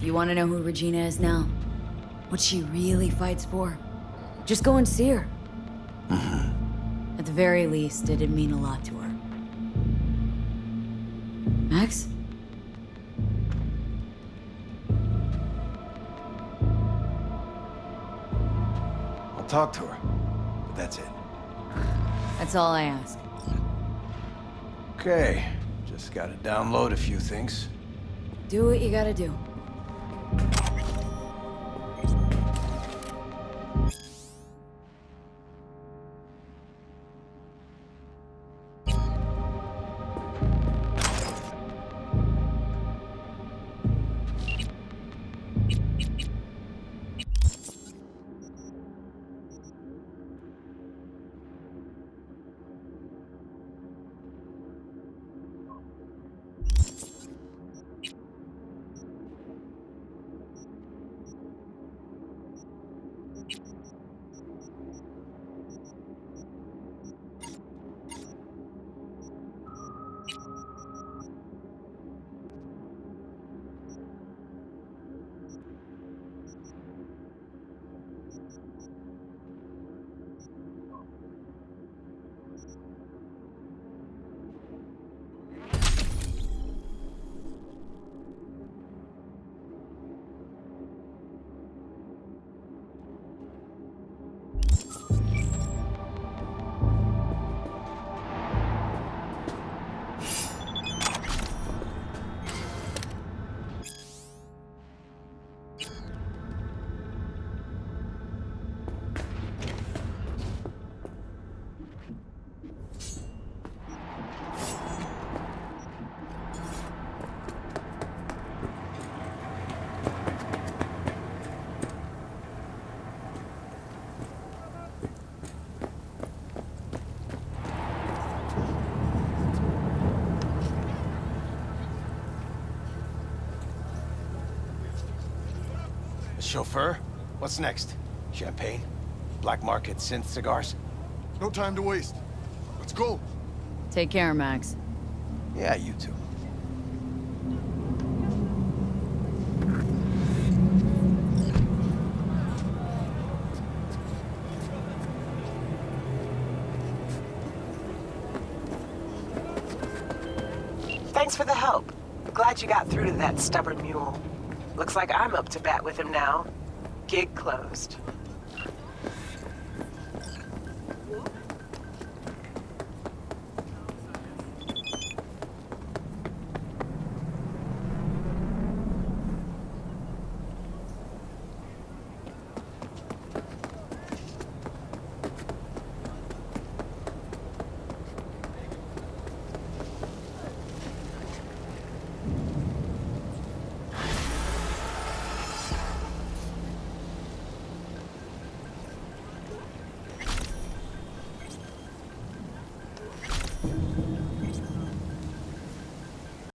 You want to know who Regina is now? What she really fights for? Just go and see her. At the very least, it'd mean a lot to her. Max? I'll talk to her, but that's it. That's all I ask. Okay, just gotta download a few things. Do what you gotta do. Chauffeur? What's next? Champagne? Black market synth cigars? No time to waste. Let's go. Take care, Max. Yeah, you too. Thanks for the help. Glad you got through to that stubborn mule. Looks like I'm up to bat with him now. Gig closed.